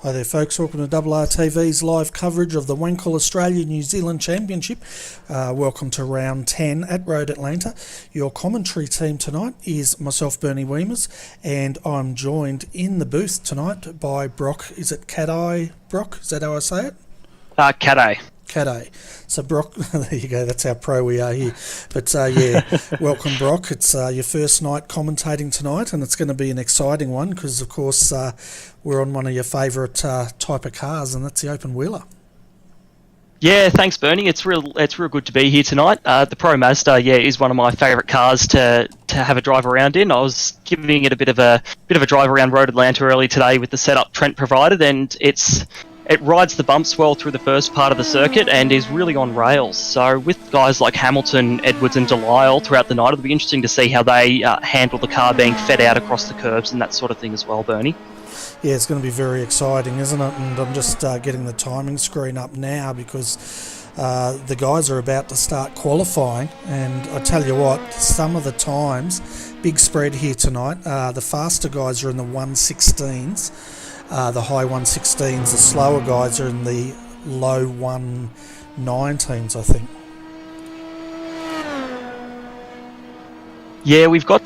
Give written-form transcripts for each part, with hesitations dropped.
Hi there folks, welcome to RRTV's live coverage of the Wankel Australia-New Zealand Championship. Welcome to round 10 at Road Atlanta. Your commentary team tonight is myself, Bernie Weemers, and I'm joined in the booth tonight by Brock. Is it Cat-Eye, Brock? Is that how I say it? Cat-Eye. Cat-Eye. So Brock, there you go, that's how pro we are here. But yeah, welcome Brock. It's your first night commentating tonight, and it's going to be an exciting one because of course we're on one of your favourite type of cars, and that's the open wheeler. Yeah, thanks Bernie. It's real good to be here tonight. The Pro Mazda, is one of my favourite cars to have a drive around in. I was giving it a bit of a drive around Road Atlanta early today with the setup Trent provided, and it rides the bumps well through the first part of the circuit and is really on rails. So with guys like Hamilton, Edwards and Delisle throughout the night, it'll be interesting to see how they handle the car being fed out across the curbs and that sort of thing as well, Bernie. Yeah, it's going to be very exciting, isn't it? And I'm just getting the timing screen up now because the guys are about to start qualifying. And I tell you what, some of the times, big spread here tonight, the faster guys are in the 116s. The high 116s, the slower guys are in the low 119s, I think. Yeah, we've got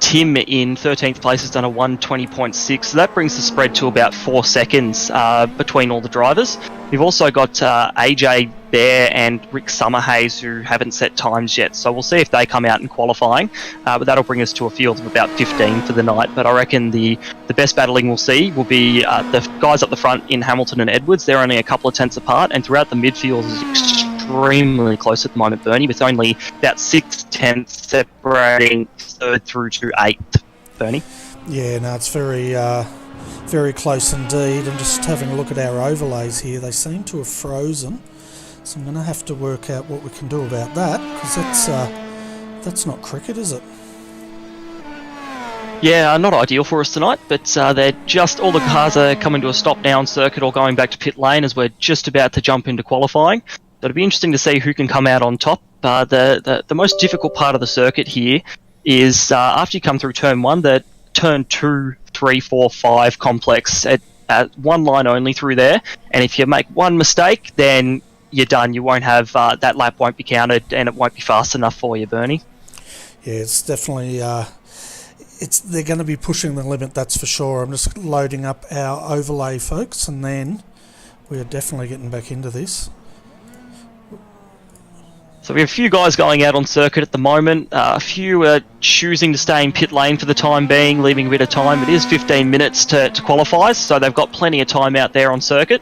Tim in 13th place has done a 120.6, so that brings the spread to about 4 seconds between all the drivers. We've also got AJ Bear and Rick Summerhays who haven't set times yet, so we'll see if they come out in qualifying, but that'll bring us to a field of about 15 for the night. But I reckon the best battling we'll see will be the guys up the front in Hamilton and Edwards. They're only a couple of tenths apart, and throughout the midfield is extremely close at the moment, Bernie, with only about 6 tenths separating third through to 8th, Bernie. Yeah, no, it's very close indeed. I'm just having a look at our overlays here. They seem to have frozen, so I'm going to have to work out what we can do about that, because that's not cricket, is it? Yeah, not ideal for us tonight, but they're just all the cars are coming to a stop now on circuit or going back to pit lane as we're just about to jump into qualifying. So it'll be interesting to see who can come out on top. The most difficult part of the circuit here is after you come through turn 1, the turn 2, 3, 4, 5 complex at one line only through there, and if you make one mistake, then you're done. You won't have that lap won't be counted, and it won't be fast enough for you, Bernie. Yeah, it's definitely they're going to be pushing the limit, that's for sure. I'm just loading up our overlay, folks, and then we're definitely getting back into this. So we have a few guys going out on circuit at the moment. A few are choosing to stay in pit lane for the time being, leaving a bit of time. It is 15 minutes to qualify, so they've got plenty of time out there on circuit.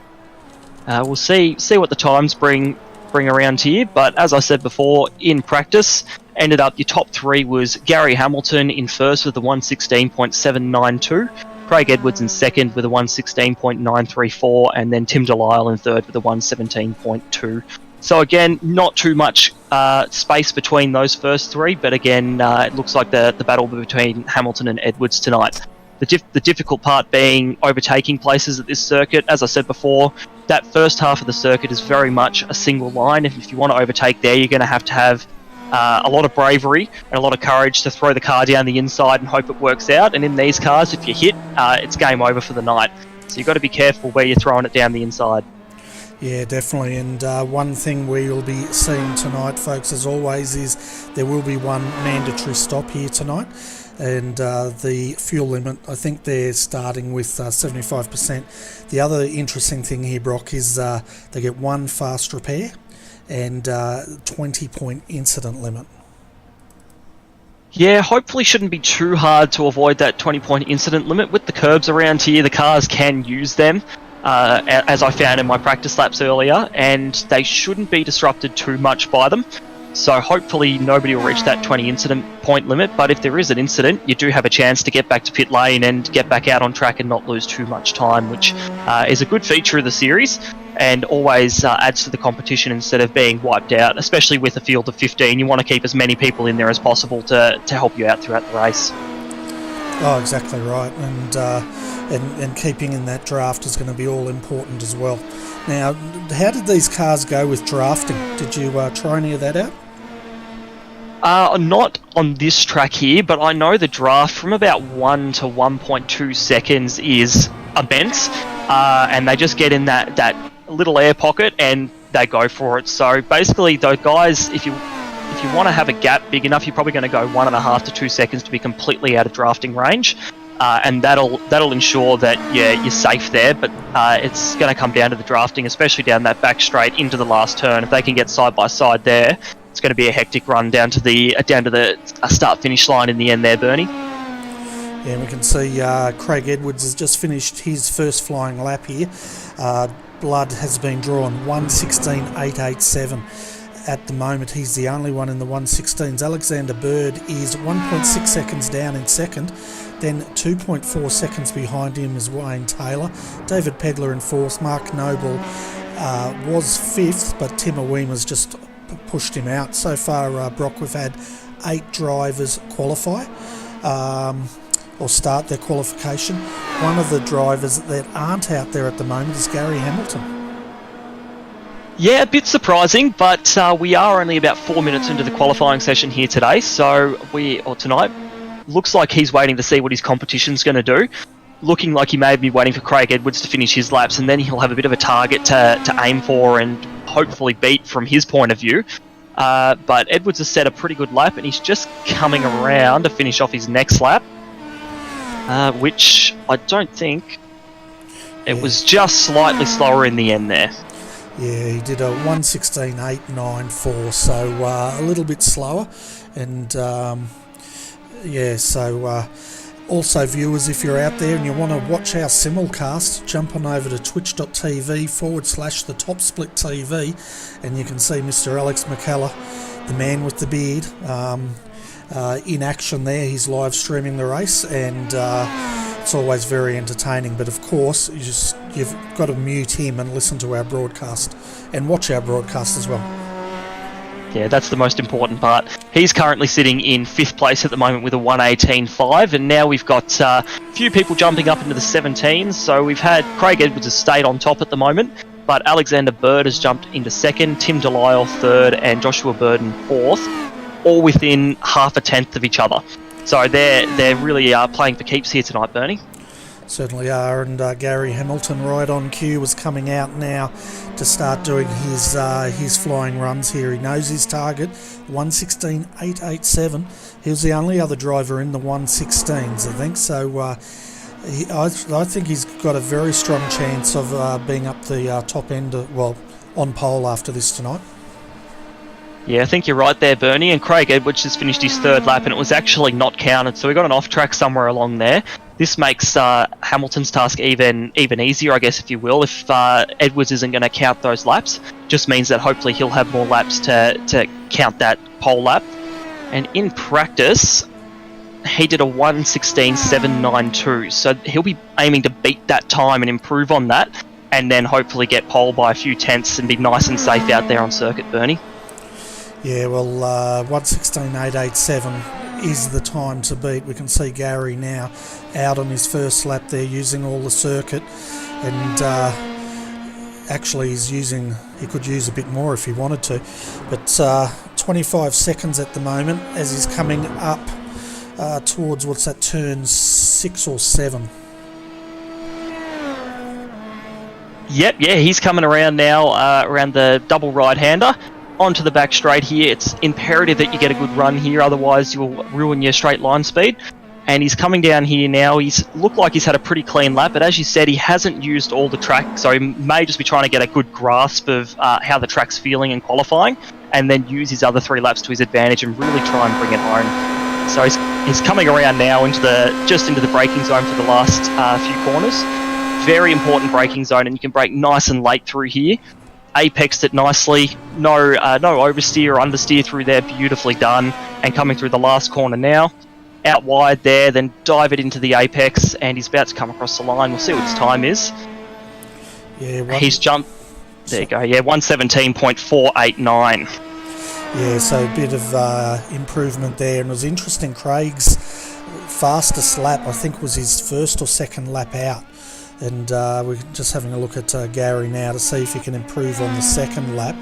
We'll see what the times bring around here. But as I said before, in practice, ended up your top 3 was Gary Hamilton in first with a 116.792. Craig Edwards in second with a 116.934, and then Tim Delisle in third with a 117.2. So again, not too much space between those first 3, but again, it looks like the battle between Hamilton and Edwards tonight. The difficult part being overtaking places at this circuit. As I said before, that first half of the circuit is very much a single line. If you want to overtake there, you're going to have a lot of bravery and a lot of courage to throw the car down the inside and hope it works out. And in these cars, if you hit, it's game over for the night. So you've got to be careful where you're throwing it down the inside. Yeah, definitely. And one thing we will be seeing tonight, folks, as always, is there will be one mandatory stop here tonight. And the fuel limit, I think they're starting with 75%. The other interesting thing here, Brock, is they get one fast repair and 20-point incident limit. Yeah, hopefully shouldn't be too hard to avoid that 20-point incident limit. With the curbs around here, the cars can use them. As I found in my practice laps earlier, and they shouldn't be disrupted too much by them. So hopefully nobody will reach that 20 incident point limit, but if there is an incident, you do have a chance to get back to pit lane and get back out on track and not lose too much time, which is a good feature of the series and always adds to the competition instead of being wiped out, especially with a field of 15. You want to keep as many people in there as possible to help you out throughout the race. Oh, exactly right. And keeping in that draft is going to be all important as well. Now, how did these cars go with drafting? Did you try any of that out? Not on this track here, but I know the draft from about 1 to 1.2 seconds is immense. and they just get in that little air pocket and they go for it. So basically, those guys, if you want to have a gap big enough, you're probably going to go 1.5 to 2 seconds to be completely out of drafting range, and that'll ensure that you're safe there. But it's going to come down to the drafting, especially down that back straight into the last turn. If they can get side by side there, it's going to be a hectic run down to the start finish line in the end there, Bernie. Yeah, we can see Craig Edwards has just finished his first flying lap here. Blood has been drawn 1:16.887. At the moment, he's the only one in the 1:16s. Alexander Bird is 1.6 seconds down in second. Then 2.4 seconds behind him is Wayne Taylor. David Pedler in fourth. Mark Noble was fifth, but Tim Awima's just pushed him out. So far, Brock, we've had 8 drivers qualify or start their qualification. One of the drivers that aren't out there at the moment is Gary Hamilton. Yeah, a bit surprising, but we are only about 4 minutes into the qualifying session here today, tonight. Looks like he's waiting to see what his competition's going to do. Looking like he may be waiting for Craig Edwards to finish his laps, and then he'll have a bit of a target to aim for and hopefully beat from his point of view. But Edwards has set a pretty good lap, and he's just coming around to finish off his next lap, which I don't think... It was just slightly slower in the end there. Yeah, he did a 1:16.894, so a little bit slower. And also viewers, if you're out there and you want to watch our simulcast, jump on over to twitch.tv/the Top Split TV, and you can see Mr. Alex McKellar, the man with the beard, in action there. He's live streaming the race, and it's always very entertaining. But of course, you've got to mute him and listen to our broadcast and watch our broadcast as well. Yeah, that's the most important part. He's currently sitting in 5th place at the moment with a 1:18.5, and now we've got a few people jumping up into the 17s. So we've had Craig Edwards has stayed on top at the moment, but Alexander Bird has jumped into 2nd, Tim Delisle 3rd, and Joshua Burden 4th, all within half a tenth of each other. So they're really playing for keeps here tonight, Bernie. Certainly are, and Gary Hamilton right on cue was coming out now to start doing his flying runs here. He knows his target, 1:16.887. He was the only other driver in the 1:16s, I think. So I think he's got a very strong chance of being up the top end, on pole after this tonight. Yeah, I think you're right there, Bernie. And Craig Edwards has finished his 3rd lap, and it was actually not counted, so we got an off track somewhere along there. This makes Hamilton's task even easier, I guess, if you will. If Edwards isn't going to count those laps, just means that hopefully he'll have more laps to count that pole lap. And in practice, he did a 1:16.792, so he'll be aiming to beat that time and improve on that, and then hopefully get pole by a few tenths and be nice and safe out there on circuit, Bernie. Yeah, well, 1:16.887 is the time to beat. We can see Gary now out on his first lap there using all the circuit, and actually he could use a bit more if he wanted to, but 25 seconds at the moment as he's coming up towards, turn 6 or 7. Yep, yeah, he's coming around now, around the double right-hander. Onto the back straight here. It's imperative that you get a good run here, otherwise you'll ruin your straight line speed. And he's coming down here now. He's looked like he's had a pretty clean lap, but as you said, he hasn't used all the track, so he may just be trying to get a good grasp of how the track's feeling in qualifying, and then use his other 3 laps to his advantage and really try and bring it home. So he's coming around now into the braking zone for the last few corners. Very important braking zone, and you can brake nice and late through here. Apexed it nicely, no oversteer or understeer through there, beautifully done, and coming through the last corner now, out wide there, then dive it into the apex, and he's about to come across the line. We'll see what his time is. Yeah, he's jumped, there you go, yeah, 1:17.489. Yeah, so a bit of improvement there, and it was interesting, Craig's fastest lap, I think, was his 1st or 2nd lap out. And we're just having a look at Gary now to see if he can improve on the 2nd lap.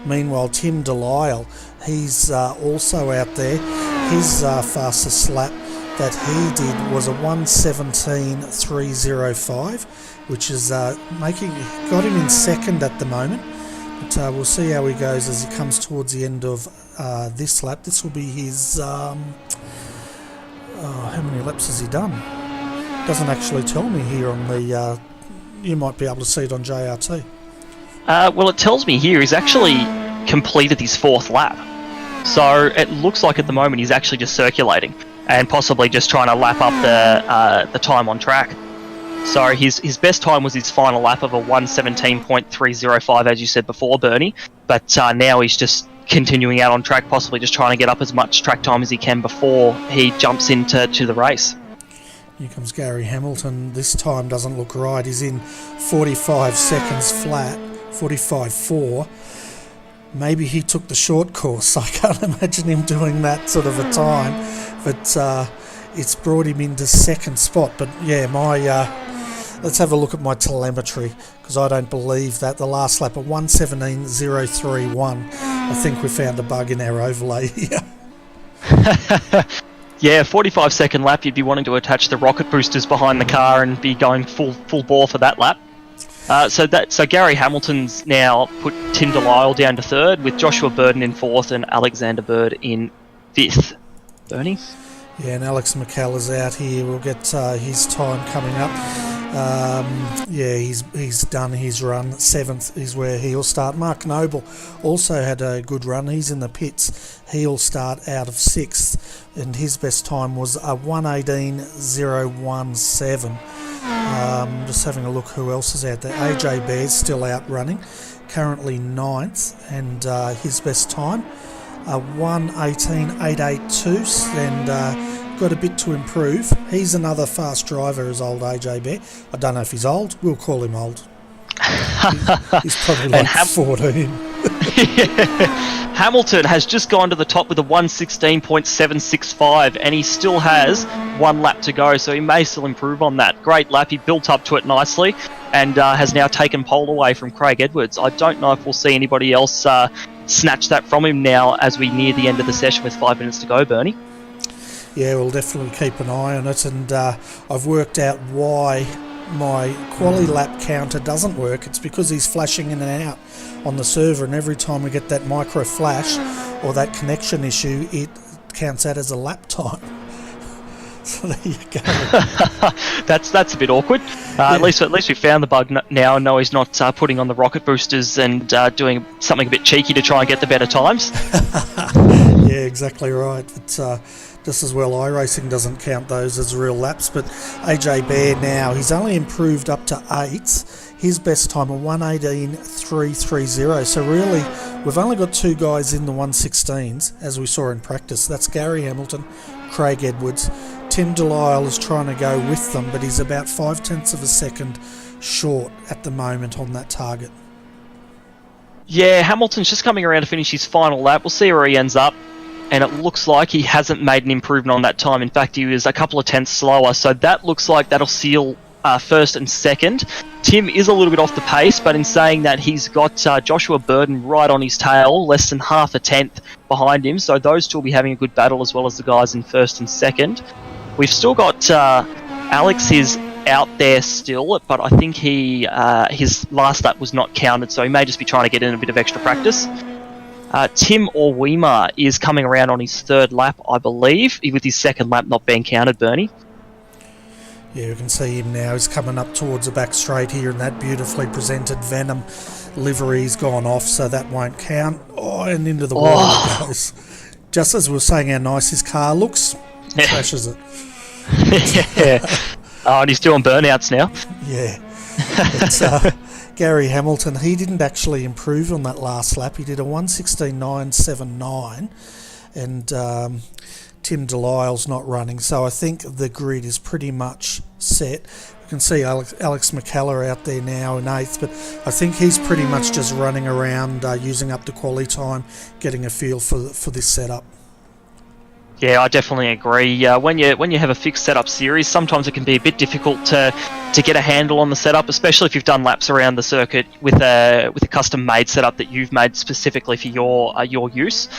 Meanwhile, Tim Delisle, he's also out there. His fastest lap that he did was a 1:17.305, which is got him in second at the moment. But we'll see how he goes as he comes towards the end of this lap. This will be his... how many laps has he done? Doesn't actually tell me here on the... you might be able to see it on JRT. Well, it tells me here he's actually completed his 4th lap. So it looks like at the moment he's actually just circulating and possibly just trying to lap up the time on track. So his best time was his final lap of a 1:17.305, as you said before, Bernie. But now he's just continuing out on track, possibly just trying to get up as much track time as he can before he jumps into the race. Here comes Gary Hamilton. This time doesn't look right. He's in 45 seconds flat, 45.4. Maybe he took the short course. I can't imagine him doing that sort of a time. But it's brought him into second spot. But yeah, let's have a look at my telemetry, because I don't believe that. The last lap at 1:17.031. I think we found a bug in our overlay here. Yeah, 45-second lap, you'd be wanting to attach the rocket boosters behind the car and be going full bore for that lap. So Gary Hamilton's now put Tim Delisle down to 3rd, with Joshua Burden in 4th and Alexander Bird in 5th. Bernie? Yeah, and Alex McCall's out here. We'll get his time coming up. Yeah, he's done his run. 7th is where he'll start. Mark Noble also had a good run. He's in the pits. He'll start out of 6th, and his best time was a 1:18.017. Just having a look who else is out there. AJ Bear's still out running, currently 9th, and his best time a 1:18.882, and got a bit to improve. He's another fast driver, as old AJ Bear. I don't know if he's old. We'll call him old. He's probably like 14. Hamilton has just gone to the top with a 1:16.765, and he still has 1 lap to go, so he may still improve on that. Great lap, he built up to it nicely, and has now taken pole away from Craig Edwards. I don't know if we'll see anybody else snatch that from him now as we near the end of the session with 5 minutes to go, Bernie. Yeah, we'll definitely keep an eye on it, and I've worked out why my quali lap counter doesn't work. It's because he's flashing in and out on the server, and every time we get that micro flash or that connection issue, it counts out as a lap time. So there you go. That's a bit awkward. At least we found the bug now and know he's not putting on the rocket boosters and doing something a bit cheeky to try and get the better times. Yeah, exactly right. But just as well, iRacing doesn't count those as real laps. But AJ Bear now, he's only improved up to 8th. His best time a 1:18.330. So really, we've only got 2 guys in the 1:16s, as we saw in practice. That's Gary Hamilton, Craig Edwards. Tim Delisle is trying to go with them, but he's about 0.5 of a second short at the moment on that target. Yeah, Hamilton's just coming around to finish his final lap. We'll see where he ends up. And it looks like he hasn't made an improvement on that time. In fact, he was a couple of tenths slower. So that looks like that'll seal 1st and 2nd. Tim is a little bit off the pace, but in saying that, he's got Joshua Burden right on his tail, less than 0.5 tenth behind him. So those two will be having a good battle, as well as the guys in 1st and 2nd. We've still got Alex is out there still, but I think his last lap was not counted, so he may just be trying to get in a bit of extra practice. Tim Orwima is coming around on his 3rd lap, I believe, with his 2nd lap not being counted, Bernie. Yeah, we can see him now. He's coming up towards the back straight here, and that beautifully presented Venom livery's gone off, so that won't count. Oh, and into the wall it goes. Just as we were saying how nice his car looks, he crashes it. Yeah. Oh, and he's doing burnouts now. Yeah. It's, Gary Hamilton, he didn't actually improve on that last lap. He did a 1:16.979, and Tim Delisle's not running, so I think the grid is pretty much set. You can see Alex McCallum out there now in 8th, but I think he's pretty much just running around, using up the quali time, getting a feel for this setup. Yeah, I definitely agree. When you have a fixed setup series, sometimes it can be a bit difficult to get a handle on the setup, especially if you've done laps around the circuit with a custom-made setup that you've made specifically for your use.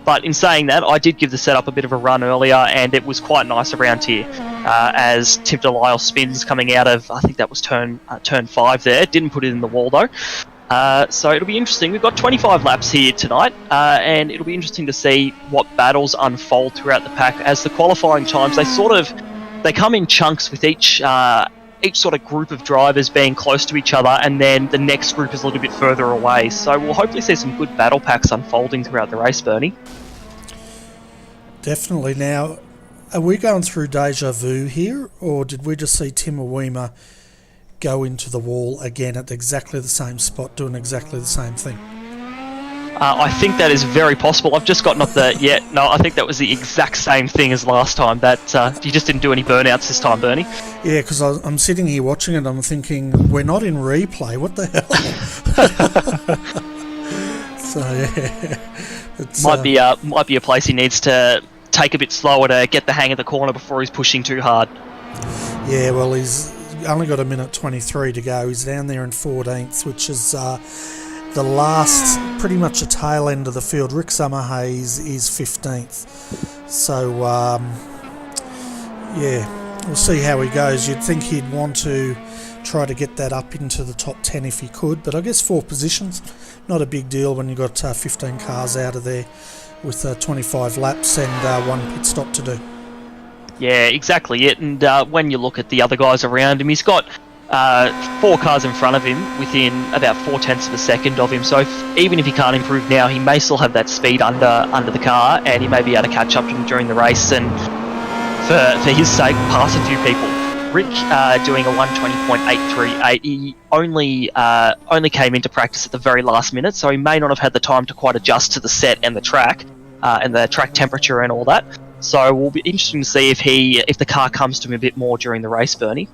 But in saying that, I did give the setup a bit of a run earlier, and it was quite nice around here as Tim Delisle spins coming out of, I think that was turn 5 there. Didn't put it in the wall though. So it'll be interesting. We've got 25 laps here tonight, and it'll be interesting to see what battles unfold throughout the pack as the qualifying times. They come in chunks with each sort of group of drivers being close to each other, and then the next group is a little bit further away. So we'll hopefully see some good battle packs unfolding throughout the race, Bernie. Definitely. Now, are we going through deja vu here, or did we just see Tim Awema go into the wall again at exactly the same spot, doing exactly the same thing? I think that is very possible. I've just gotten up the... Yeah, no, I think that was the exact same thing as last time. That you just didn't do any burnouts this time, Bernie. Yeah, because I'm sitting here watching it, I'm thinking, we're not in replay, what the hell? So, yeah. It's, might be a place he needs to take a bit slower to get the hang of the corner before he's pushing too hard. Yeah, well, he's only got a minute 23 to go. He's down there in 14th, which is... the last, pretty much the tail end of the field. Rick Summerhays is 15th. So, yeah, we'll see how he goes. You'd think he'd want to try to get that up into the top 10 if he could, but I guess 4 positions, not a big deal when you've got 15 cars out of there with 25 laps and 1 pit stop to do. Yeah, exactly it. And when you look at the other guys around him, he's got 4 cars in front of him within about 0.4 of a second of him, so even if he can't improve now, he may still have that speed under the car, and he may be able to catch up to him during the race and for his sake pass a few people. Rick doing a 1:20.838. He only came into practice at the very last minute, so he may not have had the time to quite adjust to the set and the track temperature and all that. So we'll be interesting to see if the car comes to him a bit more during the race, Bernie.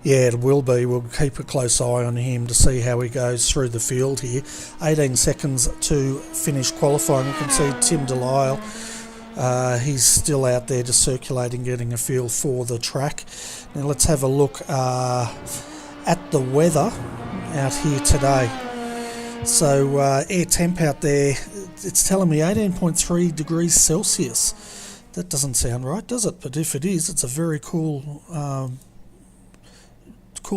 Yeah, it will be. We'll keep a close eye on him to see how he goes through the field here. 18 seconds to finish qualifying. You can see Tim Delisle. He's still out there just circulating, getting a feel for the track. Now let's have a look at the weather out here today. So air temp out there, it's telling me 18.3 degrees Celsius. That doesn't sound right, does it? But if it is, it's a very cool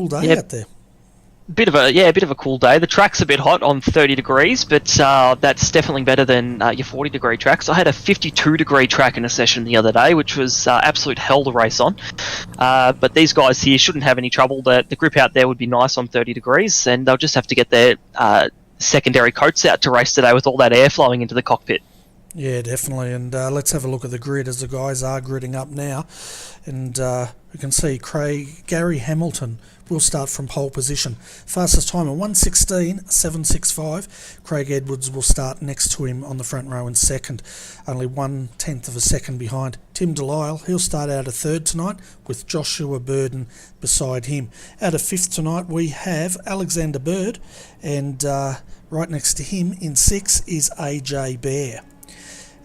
day out there. Bit of a cool day. The track's a bit hot on 30 degrees, but that's definitely better than your 40 degree tracks. I had a 52 degree track in a session the other day, which was absolute hell to race on. But these guys here shouldn't have any trouble. The grip out there would be nice on 30 degrees, and they'll just have to get their secondary coats out to race today with all that air flowing into the cockpit. Yeah, definitely. And let's have a look at the grid as the guys are gridding up now. And we can see Gary Hamilton will start from pole position. Fastest time of 1:16.765. Craig Edwards will start next to him on the front row in second, only 1/10 of a second behind. Tim Delisle, he'll start out of third tonight with Joshua Burden beside him. Out of fifth tonight we have Alexander Bird, and right next to him in sixth is AJ Bear.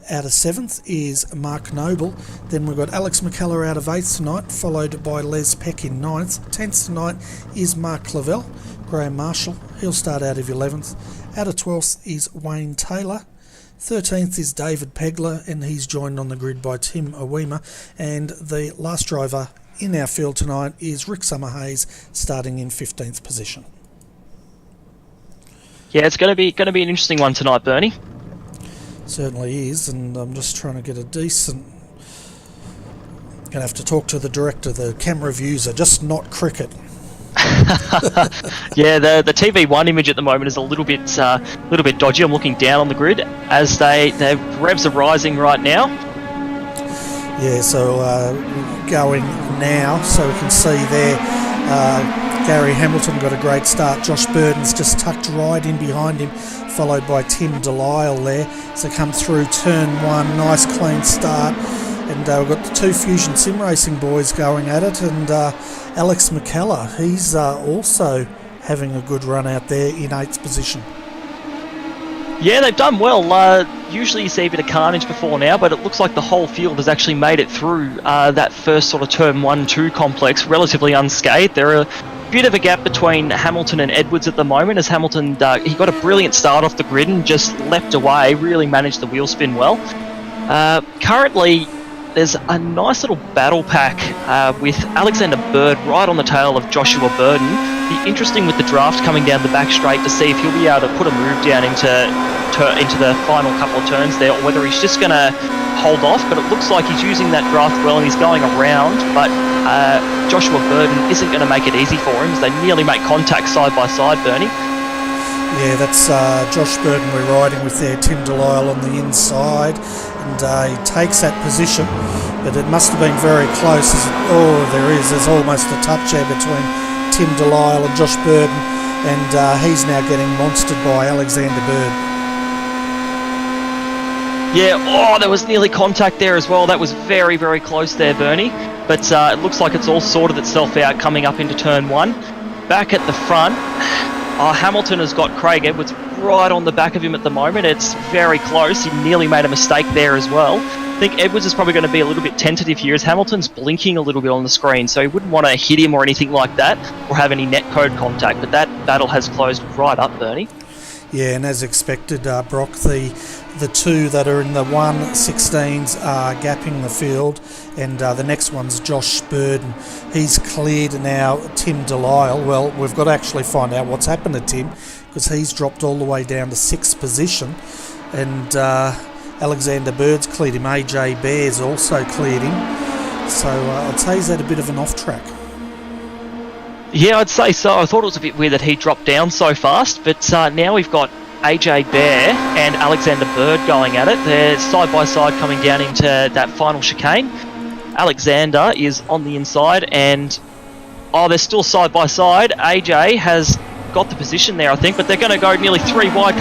Out of 7th is Mark Noble. Then we've got Alex McKellar out of 8th tonight, followed by Les Peck in 9th. 10th tonight is Mark Clavel. Graham Marshall, he'll start out of 11th. Out of 12th is Wayne Taylor. 13th is David Pegler, and he's joined on the grid by Tim Awema. And the last driver in our field tonight is Rick Summerhays, starting in 15th position. Yeah, it's going to be an interesting one tonight, Bernie. Certainly is, and I'm just trying to get a decent... Going to have to talk to the director. The camera views are just not cricket. Yeah, the TV1 image at the moment is a little bit dodgy. I'm looking down on the grid as their revs are rising right now. Yeah, so going now, so we can see there Gary Hamilton got a great start. Josh Burden's just tucked right in behind him, followed by Tim Delisle there. So come through turn one, nice clean start. And we've got the two Fusion Sim Racing boys going at it. And Alex McKellar, he's also having a good run out there in 8th position. Yeah, they've done well. Usually you see a bit of carnage before now, but it looks like the whole field has actually made it through that first sort of turn 1-2 complex relatively unscathed. There are bit of a gap between Hamilton and Edwards at the moment, as Hamilton, he got a brilliant start off the grid and just leapt away, really managed the wheel spin well. Currently, there's a nice little battle pack with Alexander Bird right on the tail of Joshua Burden. Be interesting with the draft coming down the back straight to see if he'll be able to put a move down into the final couple of turns there, or whether he's just going to hold off. But it looks like he's using that draft well and he's going around, but Joshua Burden isn't going to make it easy for him as they nearly make contact side by side, Bernie. Yeah, that's Josh Burden we're riding with there, Tim Delisle on the inside, and he takes that position, but it must have been very close. There's almost a touch there between Tim Delisle and Josh Burden, and he's now getting monstered by Alexander Bird. Yeah, there was nearly contact there as well. That was very, very close there, Bernie. But it looks like it's all sorted itself out coming up into turn one. Back at the front, Hamilton has got Craig Edwards right on the back of him at the moment. It's very close. He nearly made a mistake there as well. I think Edwards is probably going to be a little bit tentative here as Hamilton's blinking a little bit on the screen, so he wouldn't want to hit him or anything like that or have any net code contact. But that battle has closed right up, Bernie. Yeah, and as expected, Brock, the two that are in the 116s are gapping the field, and the next one's Josh Burden. He's cleared now Tim Delisle. Well, we've got to actually find out what's happened to Tim, because he's dropped all the way down to 6th position, and Alexander Bird's cleared him. AJ Bear's also cleared him. So I'd say he's had a bit of an off-track. Yeah, I'd say so. I thought it was a bit weird that he dropped down so fast, but now we've got AJ Bear and Alexander Bird going at it. They're side by side coming down into that final chicane. Alexander is on the inside, and they're still side by side. AJ has got the position there, I think, but they're going to go nearly 3 wide.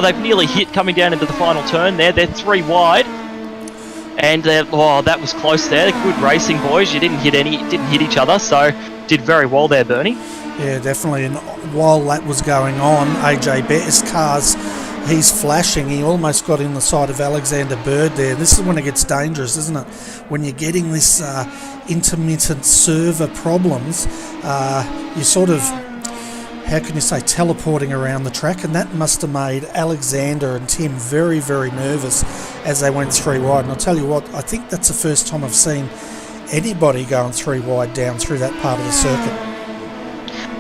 They've nearly hit coming down into the final turn there. They're 3 wide, and that was close there. Good racing, boys. You didn't hit each other, so did very well there, Bernie. Yeah, definitely. And while that was going on, AJ Bear's cars, he's flashing. He almost got in the side of Alexander Bird there. This is when it gets dangerous, isn't it? When you're getting this intermittent server problems, you sort of, how can you say, teleporting around the track, and that must have made Alexander and Tim very, very nervous as they went 3 wide. And I'll tell you what, I think that's the first time I've seen anybody going 3 wide down through that part of the circuit.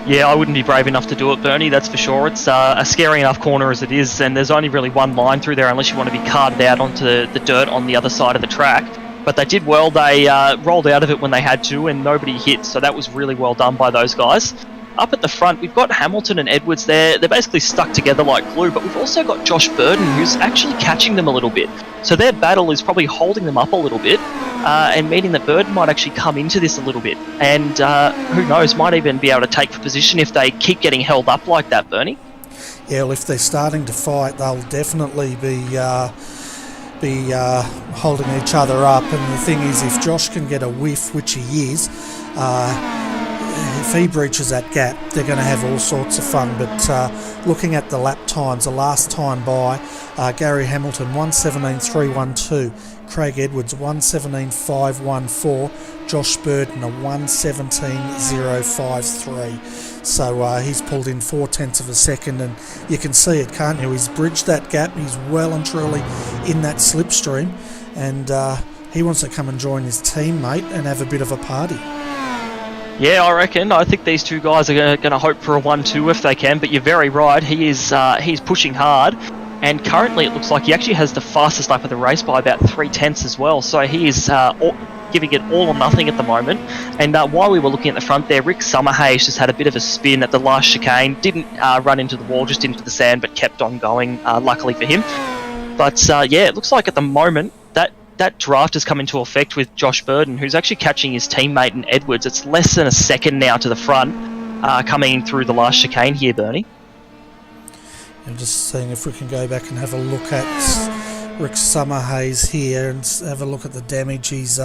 Yeah, I wouldn't be brave enough to do it, Bernie, that's for sure. It's a scary enough corner as it is, and there's only really one line through there unless you want to be carted out onto the dirt on the other side of the track. But they did well. They rolled out of it when they had to, and nobody hit, so that was really well done by those guys. Up at the front, we've got Hamilton and Edwards there. They're basically stuck together like glue, but we've also got Josh Burden, who's actually catching them a little bit. So their battle is probably holding them up a little bit, and meaning that Burden might actually come into this a little bit. And who knows, might even be able to take the position if they keep getting held up like that, Bernie. Yeah, well, if they're starting to fight, they'll definitely be holding each other up. And the thing is, if Josh can get a whiff, which he is, if he breaches that gap, they're going to have all sorts of fun. But looking at the lap times, the last time by, Gary Hamilton 1:17.312, Craig Edwards 1:17.514, Josh Burden a 1:17.053. So he's pulled in 0.4 of a second, and you can see it, can't you? He's bridged that gap. He's well and truly in that slipstream, and he wants to come and join his teammate and have a bit of a party. Yeah, I reckon. I think these two guys are going to hope for a 1-2 if they can, but you're very right. He's pushing hard, and currently it looks like he actually has the fastest lap of the race by about 0.3 as well, so he is giving it all or nothing at the moment. And while we were looking at the front there, Rick Summerhays just had a bit of a spin at the last chicane, didn't run into the wall, just into the sand, but kept on going, luckily for him. But yeah, it looks like at the moment that draft has come into effect with Josh Burden, who's actually catching his teammate in Edwards. It's less than a second now to the front, coming through the last chicane here, Bernie. I'm just seeing if we can go back and have a look at Rick Summerhays here and have a look at the damage he's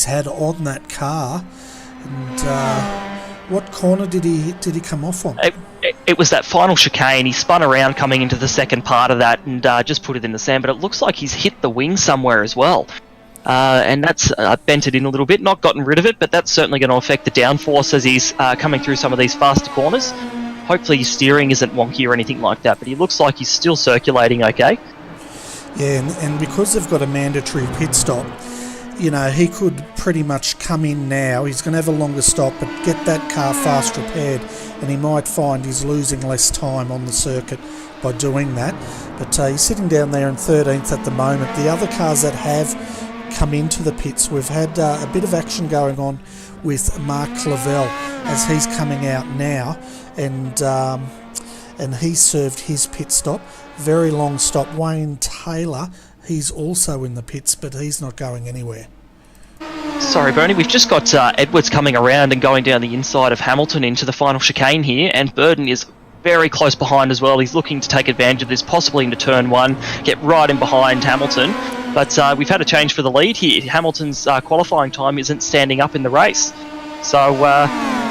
had on that car. And what corner did he come off on? It was that final chicane. He spun around coming into the second part of that and just put it in the sand, but it looks like he's hit the wing somewhere as well. and that's bent it in a little bit, not gotten rid of it, but that's certainly going to affect the downforce as he's coming through some of these faster corners. Hopefully his steering isn't wonky or anything like that, but he looks like he's still circulating okay. Yeah, and because they've got a mandatory pit stop, you know, he could pretty much come in now. He's going to have a longer stop, but get that car fast repaired, and he might find he's losing less time on the circuit by doing that. But he's sitting down there in 13th at the moment. The other cars that have come into the pits, we've had a bit of action going on with Mark Clavel as he's coming out now, and he served his pit stop. Very long stop. Wayne Taylor, he's also in the pits, but he's not going anywhere. Sorry, Bernie, we've just got Edwards coming around and going down the inside of Hamilton into the final chicane here, and Burden is very close behind as well. He's looking to take advantage of this, possibly into turn one, get right in behind Hamilton. But we've had a change for the lead here. Hamilton's qualifying time isn't standing up in the race. So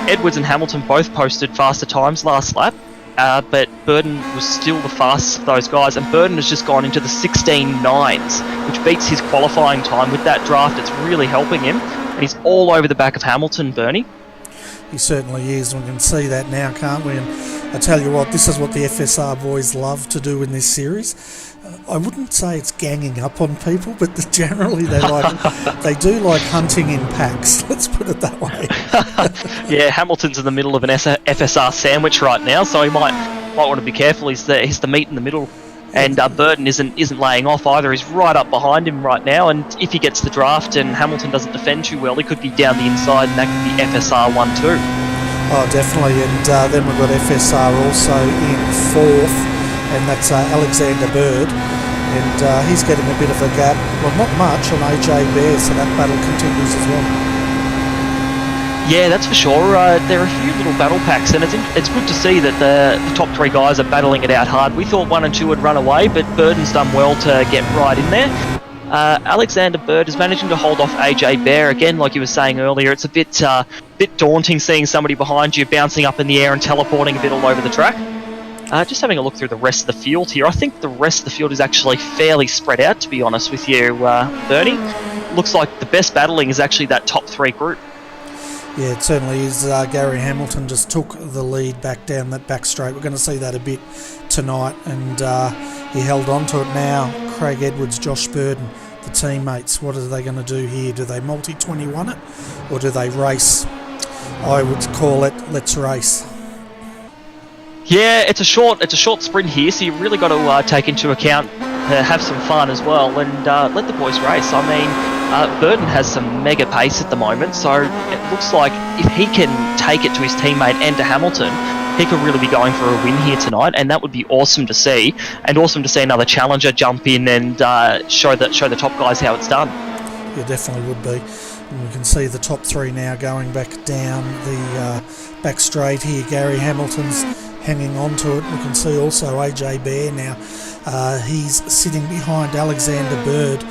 Edwards and Hamilton both posted faster times last lap. But Burden was still the fastest of those guys, and Burden has just gone into the 16.9s, which beats his qualifying time. With that draft, it's really helping him, and he's all over the back of Hamilton, Bernie. He certainly is, and we can see that now, can't we? And I tell you what, this is what the FSR boys love to do in this series. I wouldn't say it's ganging up on people, but generally they do like hunting in packs. Let's put it that way. Yeah, Hamilton's in the middle of an FSR sandwich right now, so he might want to be careful. He's the meat in the middle, and Burden isn't laying off either. He's right up behind him right now, and if he gets the draft and Hamilton doesn't defend too well, he could be down the inside, and that could be FSR 1-2. Oh, definitely, and then we've got FSR also in 4th. And that's Alexander Bird, and he's getting a bit of a gap, well, not much, on AJ Bear, so that battle continues as well. Yeah, that's for sure. There are a few little battle packs, and it's good to see that the top three guys are battling it out hard. We thought 1 and 2 would run away, but Burden's done well to get right in there. Alexander Bird is managing to hold off AJ Bear. Again, like you were saying earlier, it's a bit daunting seeing somebody behind you bouncing up in the air and teleporting a bit all over the track. Just having a look through the rest of the field here, I think the rest of the field is actually fairly spread out, to be honest with you, Bernie. Looks like the best battling is actually that top three group. Yeah, it certainly is. Gary Hamilton just took the lead back down that back straight. We're going to see that a bit tonight, and he held on to it now. Craig Edwards, Josh Burden, the teammates, what are they going to do here? Do they multi-21 it, or do they race? I would call it, let's race. Yeah, it's a short sprint here, so you've really got to take into account, have some fun as well, and let the boys race. I mean, Burden has some mega pace at the moment, so it looks like if he can take it to his teammate and to Hamilton, he could really be going for a win here tonight, and that would be awesome to see, and awesome to see another challenger jump in and show the top guys how it's done. Yeah, definitely would be. And we can see the top three now going back down the back straight here. Gary Hamilton's hanging on to it. We can see also AJ Bear now. He's sitting behind Alexander Bird,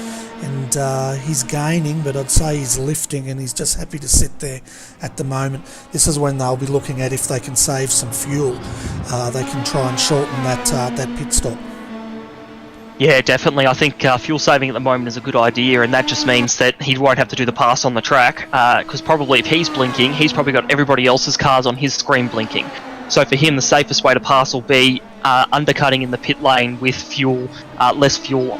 and he's gaining, but I'd say he's lifting, and he's just happy to sit there at the moment. This is when they'll be looking at if they can save some fuel. They can try and shorten that pit stop. Yeah, definitely. I think fuel saving at the moment is a good idea, and that just means that he won't have to do the pass on the track, because probably if he's blinking, he's probably got everybody else's cars on his screen blinking. So for him, the safest way to pass will be undercutting in the pit lane with fuel, less fuel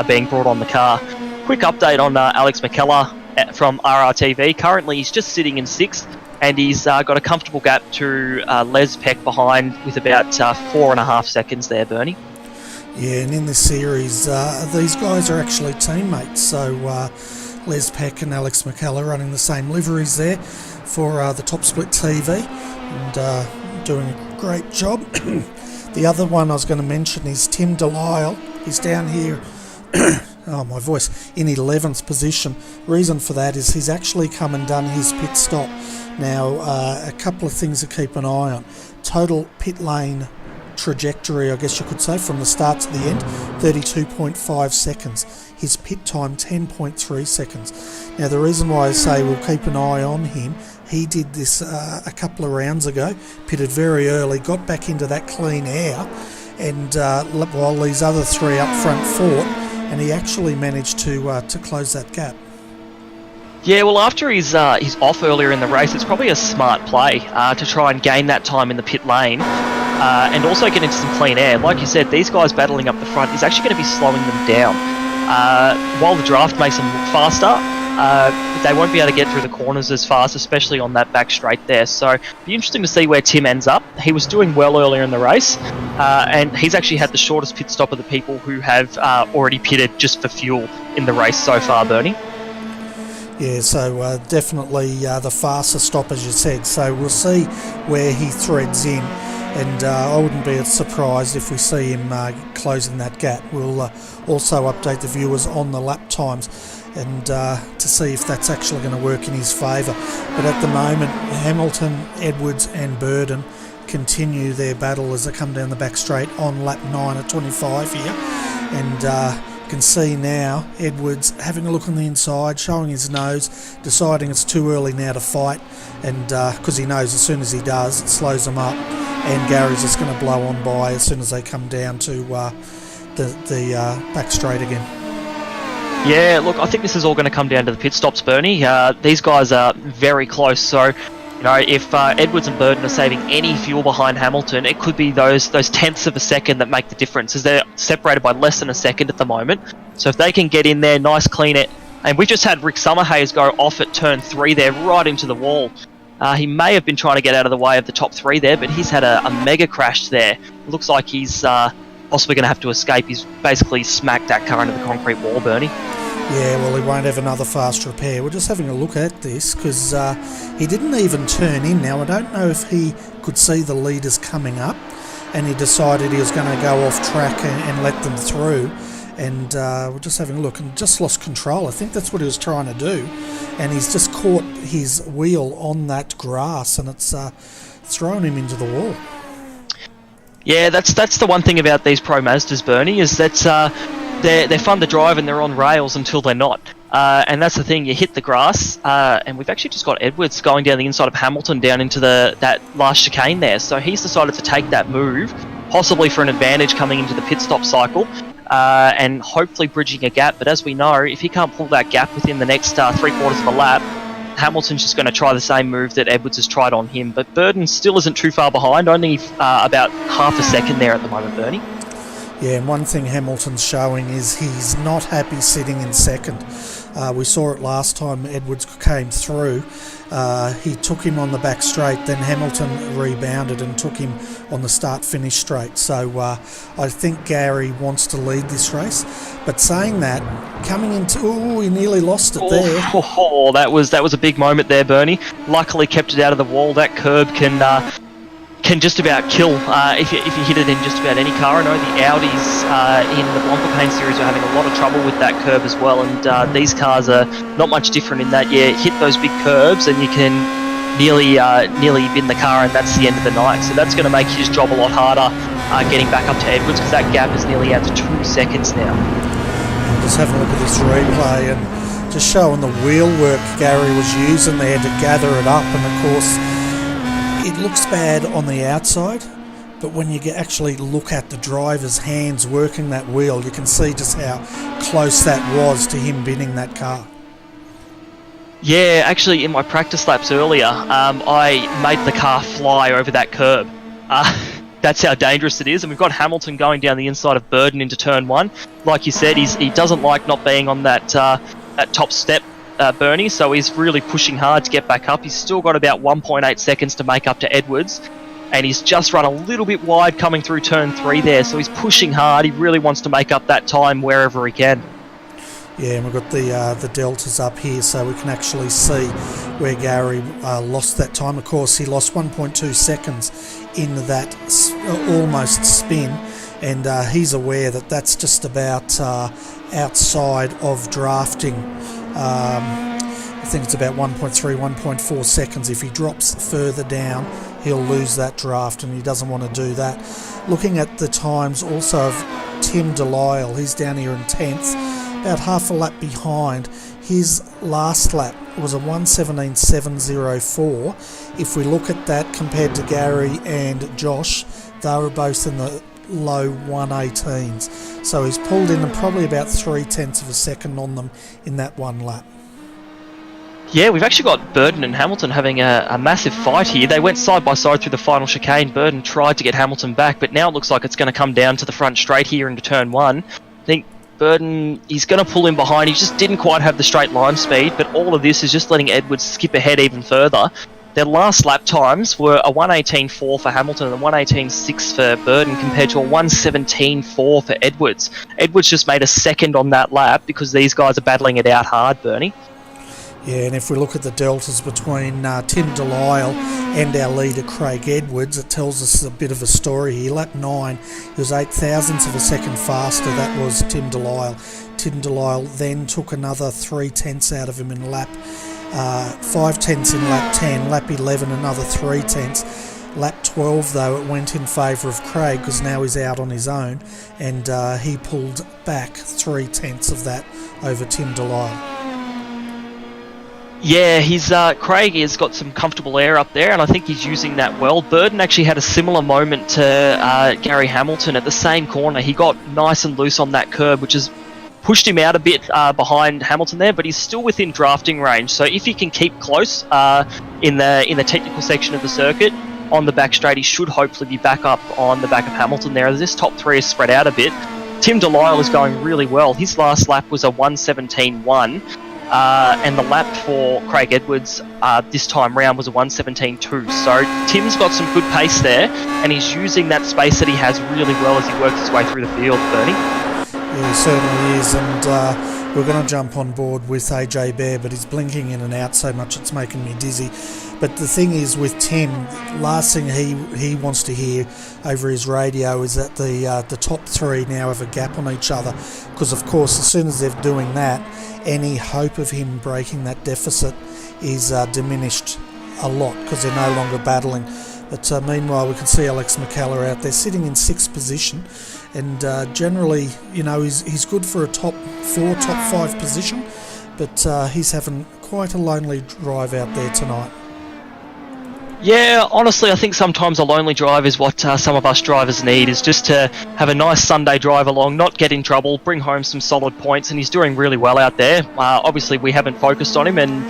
being brought on the car. Quick update on Alex McKellar from RRTV. Currently, he's just sitting in 6th, and he's got a comfortable gap to Les Peck behind with about 4.5 seconds there, Bernie. Yeah, and in this series, these guys are actually teammates. So Les Peck and Alex McKellar running the same liveries there for the Top Split TV, and doing a great job. The other one I was going to mention is Tim Delisle. He's down here, oh my voice, in 11th position. Reason for that is he's actually come and done his pit stop. Now, a couple of things to keep an eye on. Total pit lane trajectory, I guess you could say, from the start to the end, 32.5 seconds. His pit time, 10.3 seconds. Now, the reason why I say we'll keep an eye on him, he did this a couple of rounds ago, pitted very early, got back into that clean air, and while these other three up front fought, and he actually managed to close that gap. Yeah, well, after he's off earlier in the race, it's probably a smart play to try and gain that time in the pit lane and also get into some clean air. Like you said, these guys battling up the front is actually going to be slowing them down. While the draft makes them look faster, they won't be able to get through the corners as fast, especially on that back straight there. So it'll be interesting to see where Tim ends up. He was doing well earlier in the race, and he's actually had the shortest pit stop of the people who have already pitted just for fuel in the race so far, Bernie. Yeah, so definitely the faster stop, as you said. So we'll see where he threads in, and I wouldn't be surprised if we see him closing that gap. We'll also update the viewers on the lap times and to see if that's actually going to work in his favour. But at the moment, Hamilton, Edwards and Burden continue their battle as they come down the back straight on lap 9 at 25 here, and can see now Edwards having a look on the inside, showing his nose, deciding it's too early now to fight, and because he knows as soon as he does it slows them up, and Gary's just going to blow on by as soon as they come down to the back straight again. Yeah, look, I think this is all going to come down to the pit stops, Bernie. These guys are very close, so if Edwards and Burden are saving any fuel behind Hamilton, it could be those tenths of a second that make the difference, as they're separated by less than a second at the moment. So if they can get in there, nice clean it. And we just had Rick Summerhays go off at turn 3 there, right into the wall. He may have been trying to get out of the way of the top 3 there, but he's had a mega crash there. It looks like he's possibly going to have to escape. He's basically smacked that car into the concrete wall, Bernie. Yeah, well, he won't have another fast repair. We're just having a look at this because he didn't even turn in. Now, I don't know if he could see the leaders coming up and he decided he was going to go off track and let them through. And we're just having a look and just lost control. I think that's what he was trying to do. And he's just caught his wheel on that grass and it's thrown him into the wall. Yeah, that's the one thing about these Pro Mazdas, Bernie, is that they're fun to drive and they're on rails until they're not. And that's the thing, you hit the grass, and we've actually just got Edwards going down the inside of Hamilton down into that last chicane there. So he's decided to take that move, possibly for an advantage coming into the pit stop cycle, and hopefully bridging a gap. But as we know, if he can't pull that gap within the next 3/4 of a lap, Hamilton's just going to try the same move that Edwards has tried on him. But Burden still isn't too far behind, only about half a second there at the moment, Bernie. Yeah, and one thing Hamilton's showing is he's not happy sitting in second. We saw it last time Edwards came through. He took him on the back straight, then Hamilton rebounded and took him on the start-finish straight. So I think Gary wants to lead this race. But saying that, coming into... Oh, he nearly lost it there. That was a big moment there, Bernie. Luckily kept it out of the wall. That curb can just about kill if you hit it in just about any car. I know the Audis in the Blanca Paint series are having a lot of trouble with that curb as well, and these cars are not much different in that you hit those big curbs and you can nearly bin the car, and that's the end of the night. So that's going to make his job a lot harder getting back up to Edwards, because that gap is nearly out to 2 seconds now. Just having a look at this replay and just showing the wheel work Gary was using there to gather it up, and of course it looks bad on the outside, but when you actually look at the driver's hands working that wheel, you can see just how close that was to him binning that car. Yeah, actually in my practice laps earlier, I made the car fly over that curb. That's how dangerous it is, and we've got Hamilton going down the inside of Burden into turn 1. Like you said, he doesn't like not being on that top step, Bernie, so he's really pushing hard to get back up. He's still got about 1.8 seconds to make up to Edwards, and he's just run a little bit wide coming through turn 3 there, so he's pushing hard. He really wants to make up that time wherever he can. Yeah, and we've got the deltas up here, so we can actually see where Gary lost that time. Of course, he lost 1.2 seconds in that almost spin, and he's aware that that's just about outside of drafting. I think it's about 1.3, 1.4 seconds. If he drops further down, he'll lose that draft, and he doesn't want to do that. Looking at the times also of Tim Delisle, he's down here in 10th, about half a lap behind. His last lap was a 1:17.704. If we look at that compared to Gary and Josh, they were both in the low 1:18s. So he's pulled in probably about 0.3 of a second on them in that one lap. Yeah, we've actually got Burden and Hamilton having a massive fight here. They went side by side through the final chicane. Burden tried to get Hamilton back, but now it looks like it's going to come down to the front straight here into turn one. I think Burden, he's going to pull in behind. He just didn't quite have the straight line speed, but all of this is just letting Edwards skip ahead even further. Their last lap times were a 1:18.4 for Hamilton and a 1:18.6 for Burden compared to a 1:17.4 for Edwards. Edwards just made a second on that lap because these guys are battling it out hard, Bernie. Yeah, and if we look at the deltas between Tim Delisle and our leader Craig Edwards, it tells us a bit of a story here. Lap 9, he was 0.08 of a second faster. That was Tim Delisle. Tim Delisle then took another 0.3 out of him in lap 0.5 in lap 10. Lap 11, another 0.3. Lap 12, though, it went in favour of Craig because now he's out on his own, and he pulled back 0.3 of that over Tim Delisle. Yeah, Craig has got some comfortable air up there, and I think he's using that well. Burden actually had a similar moment to Gary Hamilton at the same corner. He got nice and loose on that curb, which has pushed him out a bit behind Hamilton there, but he's still within drafting range. So if he can keep close in the technical section of the circuit on the back straight, he should hopefully be back up on the back of Hamilton there. This top three is spread out a bit. Tim Delisle is going really well. His last lap was a 1:17.1. And the lap for Craig Edwards this time round was a 1:17.2. So Tim's got some good pace there, and he's using that space that he has really well as he works his way through the field, Bernie. Yeah, he certainly is, and we're going to jump on board with AJ Bear, but he's blinking in and out so much it's making me dizzy. But the thing is with Tim, last thing he wants to hear over his radio is that the top three now have a gap on each other, because of course as soon as they're doing that, any hope of him breaking that deficit is diminished a lot because they're no longer battling. But meanwhile, we can see Alex McKellar out there sitting in 6th position, and generally, you know, he's good for a top 4, top 5 position, but he's having quite a lonely drive out there tonight. Yeah, honestly, I think sometimes a lonely drive is what some of us drivers need, is just to have a nice Sunday drive along, not get in trouble, bring home some solid points, and he's doing really well out there. Obviously, we haven't focused on him, and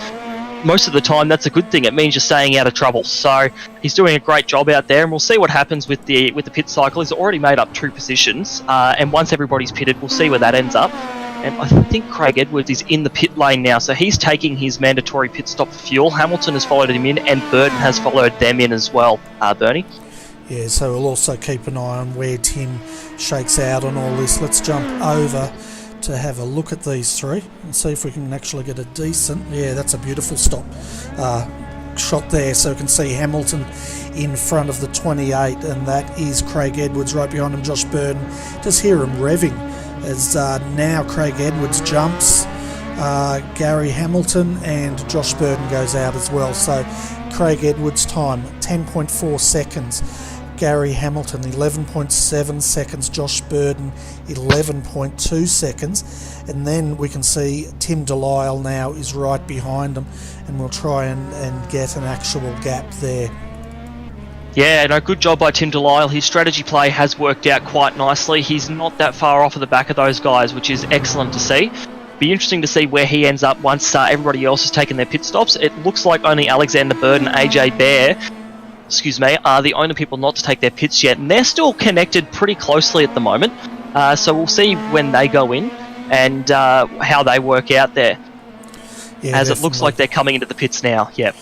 most of the time that's a good thing. It means you're staying out of trouble. So he's doing a great job out there, and we'll see what happens with the pit cycle. He's already made up 2 positions, and once everybody's pitted, we'll see where that ends up. And I think Craig Edwards is in the pit lane now, so he's taking his mandatory pit stop for fuel. Hamilton has followed him in, and Burden has followed them in as well, Bernie. Yeah, so we'll also keep an eye on where Tim shakes out on all this. Let's jump over to have a look at these three and see if we can actually get a decent... Yeah, that's a beautiful stop shot there, so we can see Hamilton in front of the 28, and that is Craig Edwards. Right behind him, Josh Burden. Just hear him revving as now Craig Edwards jumps, Gary Hamilton and Josh Burden goes out as well. So Craig Edwards' time 10.4 seconds, Gary Hamilton 11.7 seconds, Josh Burden 11.2 seconds, and then we can see Tim Delisle now is right behind him, and we'll try and get an actual gap there. Yeah, no, good job by Tim Delisle. His strategy play has worked out quite nicely. He's not that far off of the back of those guys, which is excellent to see. Be interesting to see where he ends up once everybody else has taken their pit stops. It looks like only Alexander Bird and AJ Bear, are the only people not to take their pits yet, and they're still connected pretty closely at the moment. So we'll see when they go in and how they work out there. Yeah, as definitely. It looks like they're coming into the pits now. Yep.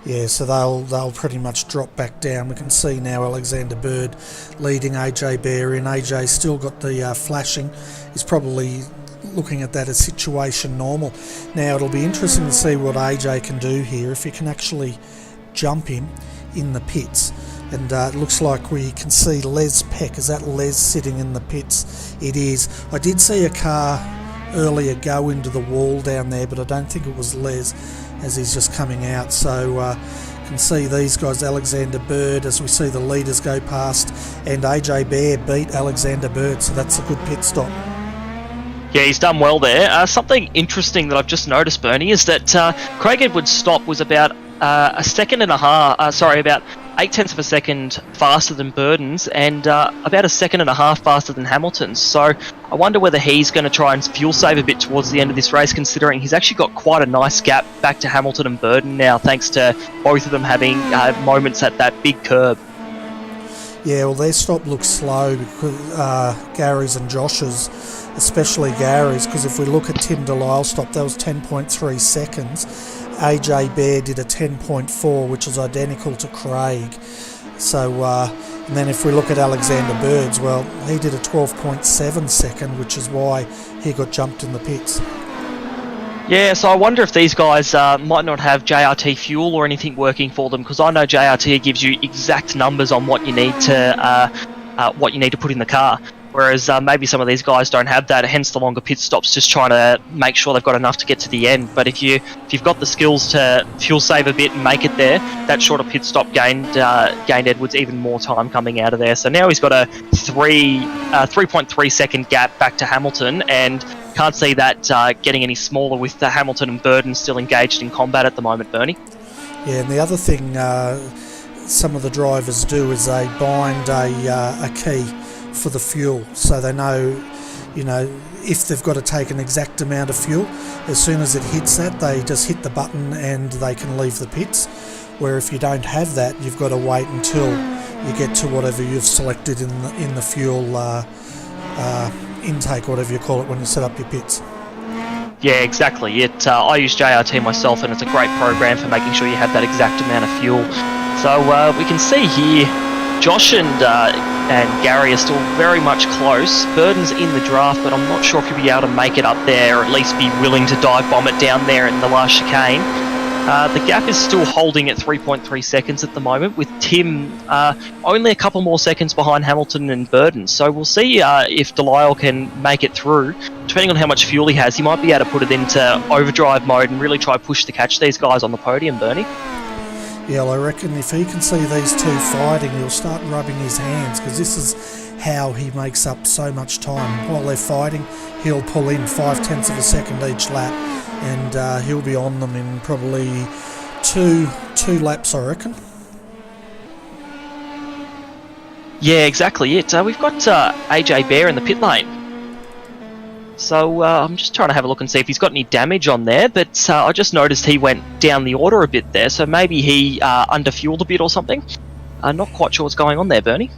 Yeah, so they'll pretty much drop back down. We can see now Alexander Bird leading AJ Bear in. AJ still got the flashing. He's probably looking at that as situation normal. Now it'll be interesting to see what AJ can do here, if he can actually jump him in the pits. And it looks like we can see Les Peck. Is that Les sitting in the pits? It is. I did see a car earlier go into the wall down there, but I don't think it was Les, as he's just coming out. So can see these guys, Alexander Bird, as we see the leaders go past, and AJ Bear beat Alexander Bird, so that's a good pit stop. Yeah, he's done well there. Something interesting that I've just noticed, Bernie, is that Craig Edwards' stop was about about 8/10 of a second faster than Burden's and about a second and a half faster than Hamilton's. So I wonder whether he's going to try and fuel save a bit towards the end of this race, considering he's actually got quite a nice gap back to Hamilton and Burden now, thanks to both of them having moments at that big curb. Yeah, well, their stop looks slow because Gary's and Josh's, especially Gary's, because if we look at Tim Delisle's stop, that was 10.3 seconds. AJ Bear did a 10.4, which is identical to Craig. So, and then if we look at Alexander Bird's, well, he did a 12.7 second, which is why he got jumped in the pits. Yeah, so I wonder if these guys might not have JRT fuel or anything working for them, because I know JRT gives you exact numbers on what you need to put in the car, whereas maybe some of these guys don't have that. Hence the longer pit stops, just trying to make sure they've got enough to get to the end. But if you've got the skills to fuel save a bit and make it there, that shorter pit stop gained Edwards even more time coming out of there. So now he's got a 3.3 second gap back to Hamilton, and can't see that getting any smaller with Hamilton and Burden still engaged in combat at the moment, Bernie. Yeah, and the other thing some of the drivers do is they bind a key for the fuel, so they know, if they've got to take an exact amount of fuel, as soon as it hits that, they just hit the button and they can leave the pits. Where if you don't have that, you've got to wait until you get to whatever you've selected in the fuel intake, whatever you call it, when you set up your pits. Yeah, exactly. I use JRT myself, and it's a great program for making sure you have that exact amount of fuel. So we can see here, Josh and Gary are still very much close. Burden's in the draft, but I'm not sure if he'll be able to make it up there, or at least be willing to dive bomb it down there in the last chicane. The gap is still holding at 3.3 seconds at the moment, with Tim only a couple more seconds behind Hamilton and Burden. So we'll see if Delisle can make it through. Depending on how much fuel he has, he might be able to put it into overdrive mode and really try push to catch these guys on the podium, Bernie. Yeah, well, I reckon if he can see these two fighting, he'll start rubbing his hands, because this is how he makes up so much time. While they're fighting, he'll pull in 0.5 of a second each lap, and he'll be on them in probably two laps, I reckon. Yeah, exactly it. We've got AJ Bear in the pit lane. So I'm just trying to have a look and see if he's got any damage on there, but I just noticed he went down the order a bit there, so maybe he underfueled a bit or something. Not quite sure what's going on there, Bernie.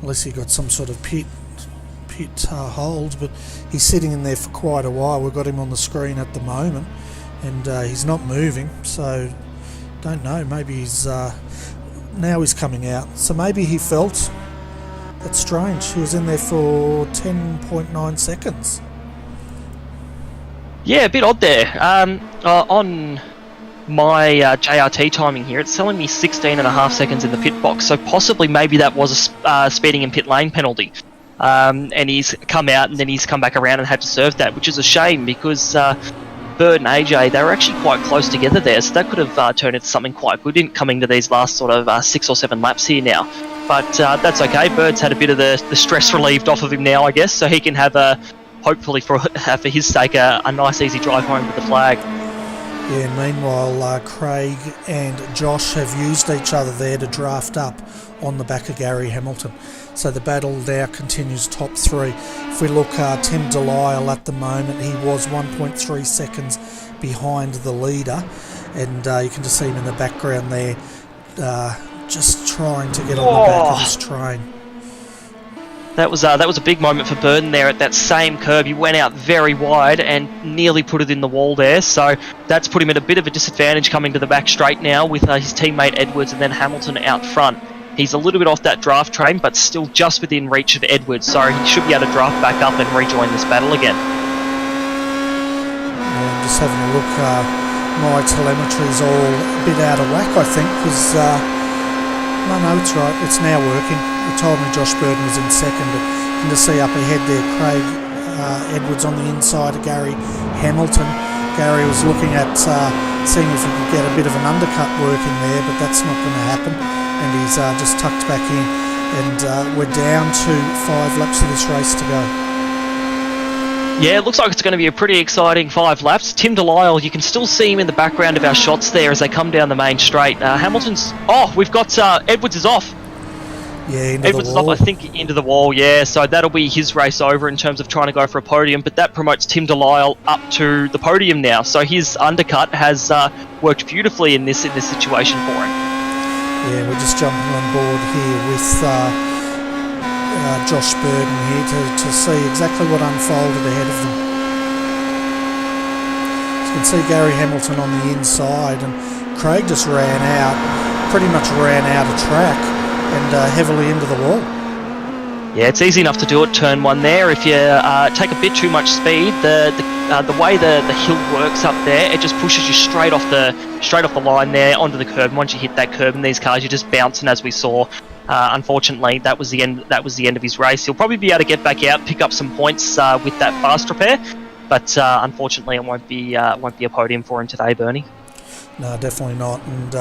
Unless he got some sort of pit hold, but he's sitting in there for quite a while. We've got him on the screen at the moment, and he's not moving, so don't know. Maybe he's now he's coming out, so maybe he felt. That's strange. He was in there for 10.9 seconds. Yeah, a bit odd there. On my JRT timing here, it's telling me 16.5 seconds in the pit box, so possibly maybe that was a speeding in pit lane penalty. And he's come out and then he's come back around and had to serve that, which is a shame, because Bird and AJ, they were actually quite close together there, so that could have turned into something quite good in coming to these last sort of 6 or 7 laps here now. But that's okay. Bird's had a bit of the stress relieved off of him now, I guess, so he can have hopefully for his sake, a nice easy drive home with the flag. Yeah, and meanwhile, Craig and Josh have used each other there to draft up on the back of Gary Hamilton. So the battle now continues top 3. If we look, Tim Delisle at the moment, he was 1.3 seconds behind the leader, and you can just see him in the background there, just trying to get on the back of his train. That was a big moment for Burden there at that same curb. He went out very wide and nearly put it in the wall there, so that's put him at a bit of a disadvantage coming to the back straight now with his teammate Edwards and then Hamilton out front. He's a little bit off that draft train, but still just within reach of Edwards, so he should be able to draft back up and rejoin this battle again. I'm just having a look. My telemetry's all a bit out of whack, I think, because no, it's right. It's now working. It told me Josh Burden was in second, but you can just see up ahead there, Craig Edwards on the inside of Gary Hamilton. Gary was looking at seeing if he could get a bit of an undercut working there, but that's not going to happen. And he's just tucked back in, and we're down to 5 laps of this race to go. Yeah, it looks like it's going to be a pretty exciting 5 laps. Tim Delisle, you can still see him in the background of our shots there as they come down the main straight. Hamilton's... Oh, we've got... Edwards is off. Yeah, into Edwards the is wall. off, I think, into the wall, yeah. So that'll be his race over in terms of trying to go for a podium. But that promotes Tim Delisle up to the podium now. So his undercut has worked beautifully in this situation for him. Yeah, we're just jumping on board here with... Josh Burden here to see exactly what unfolded ahead of them. As you can see Gary Hamilton on the inside, and Craig just ran out, pretty much ran out of track and heavily into the wall. Yeah, it's easy enough to do it, turn 1 there. If you take a bit too much speed, the way the hill works up there, it just pushes you straight off the line there onto the curb. And once you hit that curb in these cars, you're just bouncing, as we saw. Unfortunately, that was the end of his race. He'll probably be able to get back out, pick up some points with that fast repair, but unfortunately, it won't be a podium for him today, Bernie. No, definitely not. And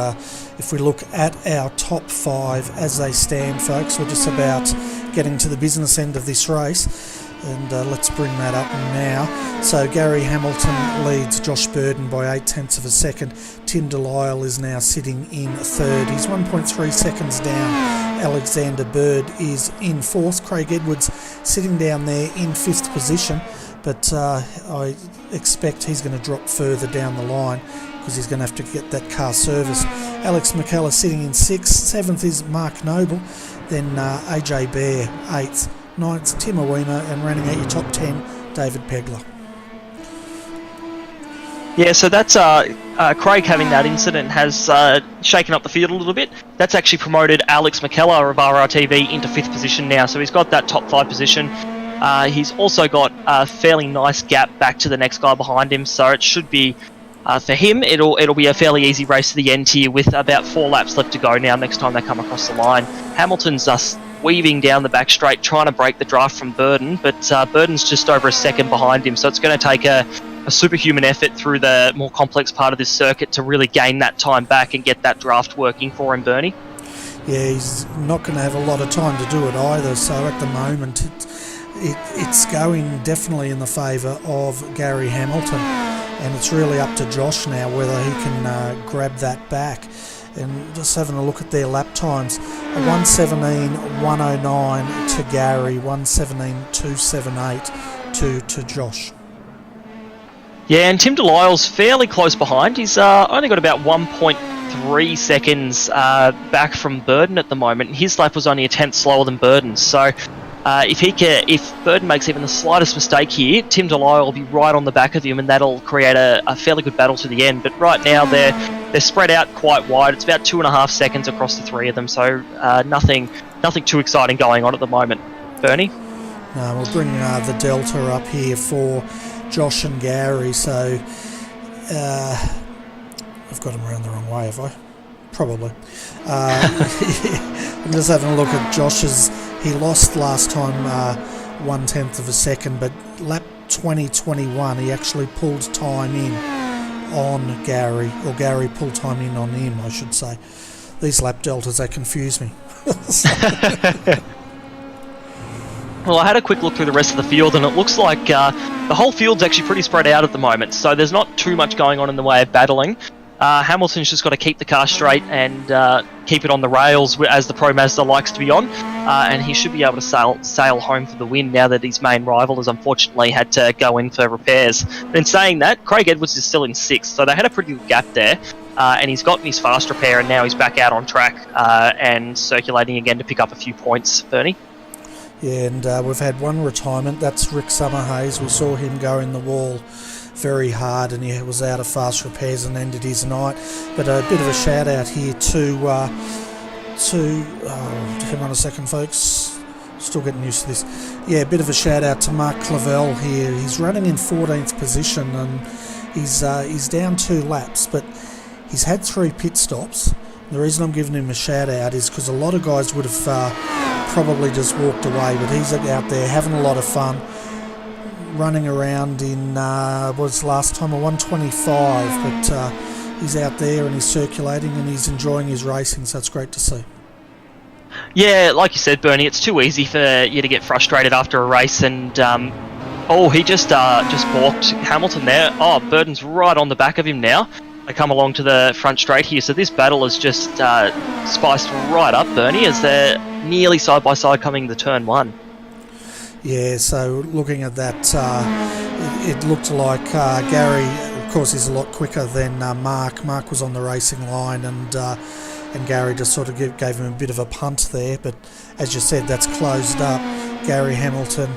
if we look at our top 5 as they stand, folks, we're just about getting to the business end of this race. And let's bring that up now. So Gary Hamilton leads Josh Burden by 0.8 of a second. Tim Delisle is now sitting in 3rd. He's 1.3 seconds down. Alexander Bird is in 4th. Craig Edwards sitting down there in 5th position. But I expect he's going to drop further down the line because he's going to have to get that car serviced. Alex McKellar sitting in 6th. 7th is Mark Noble. Then AJ Bear 8th. 9th, Tim Awima, and running at your top 10, David Pegler. Yeah, so that's Craig having that incident has shaken up the field a little bit. That's actually promoted Alex McKellar of RRTV into 5th position now, so he's got that top 5 position. He's also got a fairly nice gap back to the next guy behind him, so it should be, for him, it'll be a fairly easy race to the end here with about 4 laps left to go now next time they come across the line. Hamilton's weaving down the back straight, trying to break the draft from Burden, but Burden's just over a second behind him, so it's going to take a superhuman effort through the more complex part of this circuit to really gain that time back and get that draft working for him, Bernie. Yeah, he's not going to have a lot of time to do it either, so at the moment it's going definitely in the favour of Gary Hamilton, and it's really up to Josh now whether he can grab that back. And just having a look at their lap times, 1:17.109 to Gary, 1:17.278 to Josh. Yeah, and Tim Delisle's fairly close behind. He's only got about 1.3 seconds back from Burden at the moment. His lap was only a tenth slower than Burden's, so if Burden makes even the slightest mistake here, Tim Delisle will be right on the back of him, and that'll create a fairly good battle to the end. But right now they're spread out quite wide. It's about 2.5 seconds across the 3 of them, so nothing too exciting going on at the moment. Bernie? No, we'll bring the delta up here for Josh and Gary. So I've got them around the wrong way, have I? Probably. I'm just having a look at Josh's. He lost last time 1/10 of a second, but lap 2021 he actually pulled time in on Gary, or Gary pulled time in on him, I should say. These lap deltas, they confuse me. Well, I had a quick look through the rest of the field, and it looks like the whole field's actually pretty spread out at the moment, so there's not too much going on in the way of battling. Hamilton's just got to keep the car straight and keep it on the rails as the Pro Mazda likes to be on, and he should be able to sail home for the win now that his main rival has unfortunately had to go in for repairs. But in saying that, Craig Edwards is still in 6th, so they had a pretty good gap there, and he's gotten his fast repair, and now he's back out on track and circulating again to pick up a few points. Bernie? Yeah, and we've had one retirement. That's Rick Summerhays. We saw him go in the wall very hard, and he was out of fast repairs and ended his night. But a bit of a shout out here to hang on a second, folks. Still getting used to this. Yeah, a bit of a shout out to Mark Clavel here. He's running in 14th position, and he's down 2 laps, but he's had 3 pit stops. The reason I'm giving him a shout out is because a lot of guys would have probably just walked away, but he's out there having a lot of fun, running around in was last time a 1:25, but he's out there and he's circulating and he's enjoying his racing, so it's great to see. Yeah, like you said, Bernie, it's too easy for you to get frustrated after a race and Oh, he just balked Hamilton there. Oh, Burden's right on the back of him now. They come along to the front straight here, so this battle is just spiced right up, Bernie, as they're nearly side by side coming to turn 1. Yeah, so looking at that, it looked like Gary, of course, is a lot quicker than Mark. Mark was on the racing line, and Gary just sort of gave him a bit of a punt there. But as you said, that's closed up. Gary Hamilton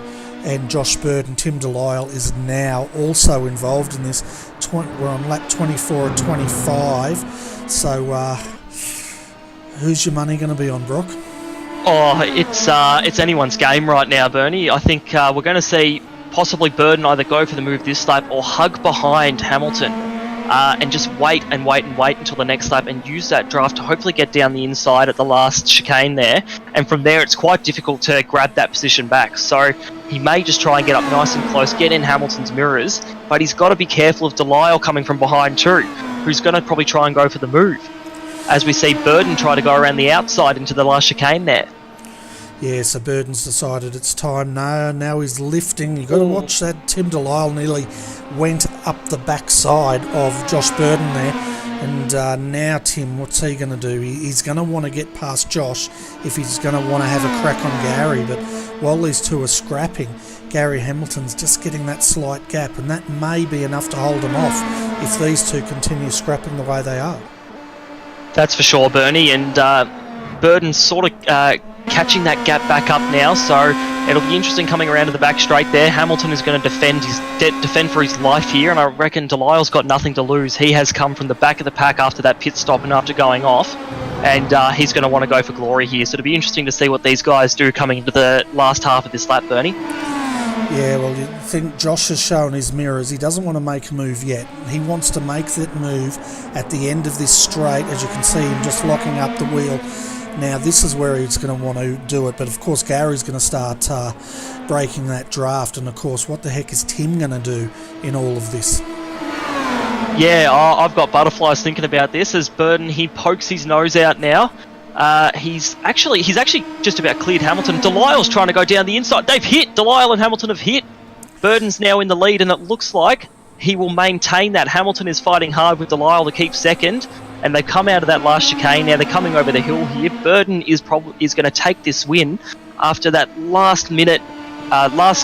and Josh Bird and Tim Delisle is now also involved in this. We're on lap 24 and 25. So who's your money going to be on, Brock? Oh, it's anyone's game right now, Bernie. I think we're going to see possibly Burden either go for the move this lap or hug behind Hamilton and just wait until the next lap and use that draft to hopefully get down the inside at the last chicane there. And from there, it's quite difficult to grab that position back. So he may just try and get up nice and close, get in Hamilton's mirrors, but he's got to be careful of Delisle coming from behind too, who's going to probably try and go for the move. As we see Burden try to go around the outside into the last chicane there. Yeah, so Burden's decided it's time. Now he's lifting. You've got to watch that. Tim Delisle nearly went up the backside of Josh Burden there. And now Tim, what's he going to do? He's going to want to get past Josh if he's going to want to have a crack on Gary. But while these two are scrapping, Gary Hamilton's just getting that slight gap. And that may be enough to hold him off if these two continue scrapping the way they are. That's for sure, Bernie. And Burden's sort of catching that gap back up now, so it'll be interesting coming around to the back straight there. Hamilton is going to defend for his life here, and I reckon Delisle's got nothing to lose. He has come from the back of the pack after that pit stop and after going off, and he's going to want to go for glory here, so it'll be interesting to see what these guys do coming into the last half of this lap, Bernie. Yeah, well, you think Josh has shown his mirrors. He doesn't want to make a move yet. He wants to make that move at the end of this straight, as you can see him just locking up the wheel. Now, this is where he's going to want to do it, but of course Gary's going to start breaking that draft, and of course, what the heck is Tim going to do in all of this? Yeah, I've got butterflies thinking about this as Burden, he pokes his nose out now. He's actually just about cleared Hamilton. Delisle's trying to go down the inside. They've hit. Delisle and Hamilton have hit. Burden's now in the lead, and it looks like he will maintain that. Hamilton is fighting hard with Delisle to keep second, and they've come out of that last chicane. Now they're coming over the hill here. Burden is going to take this win after that last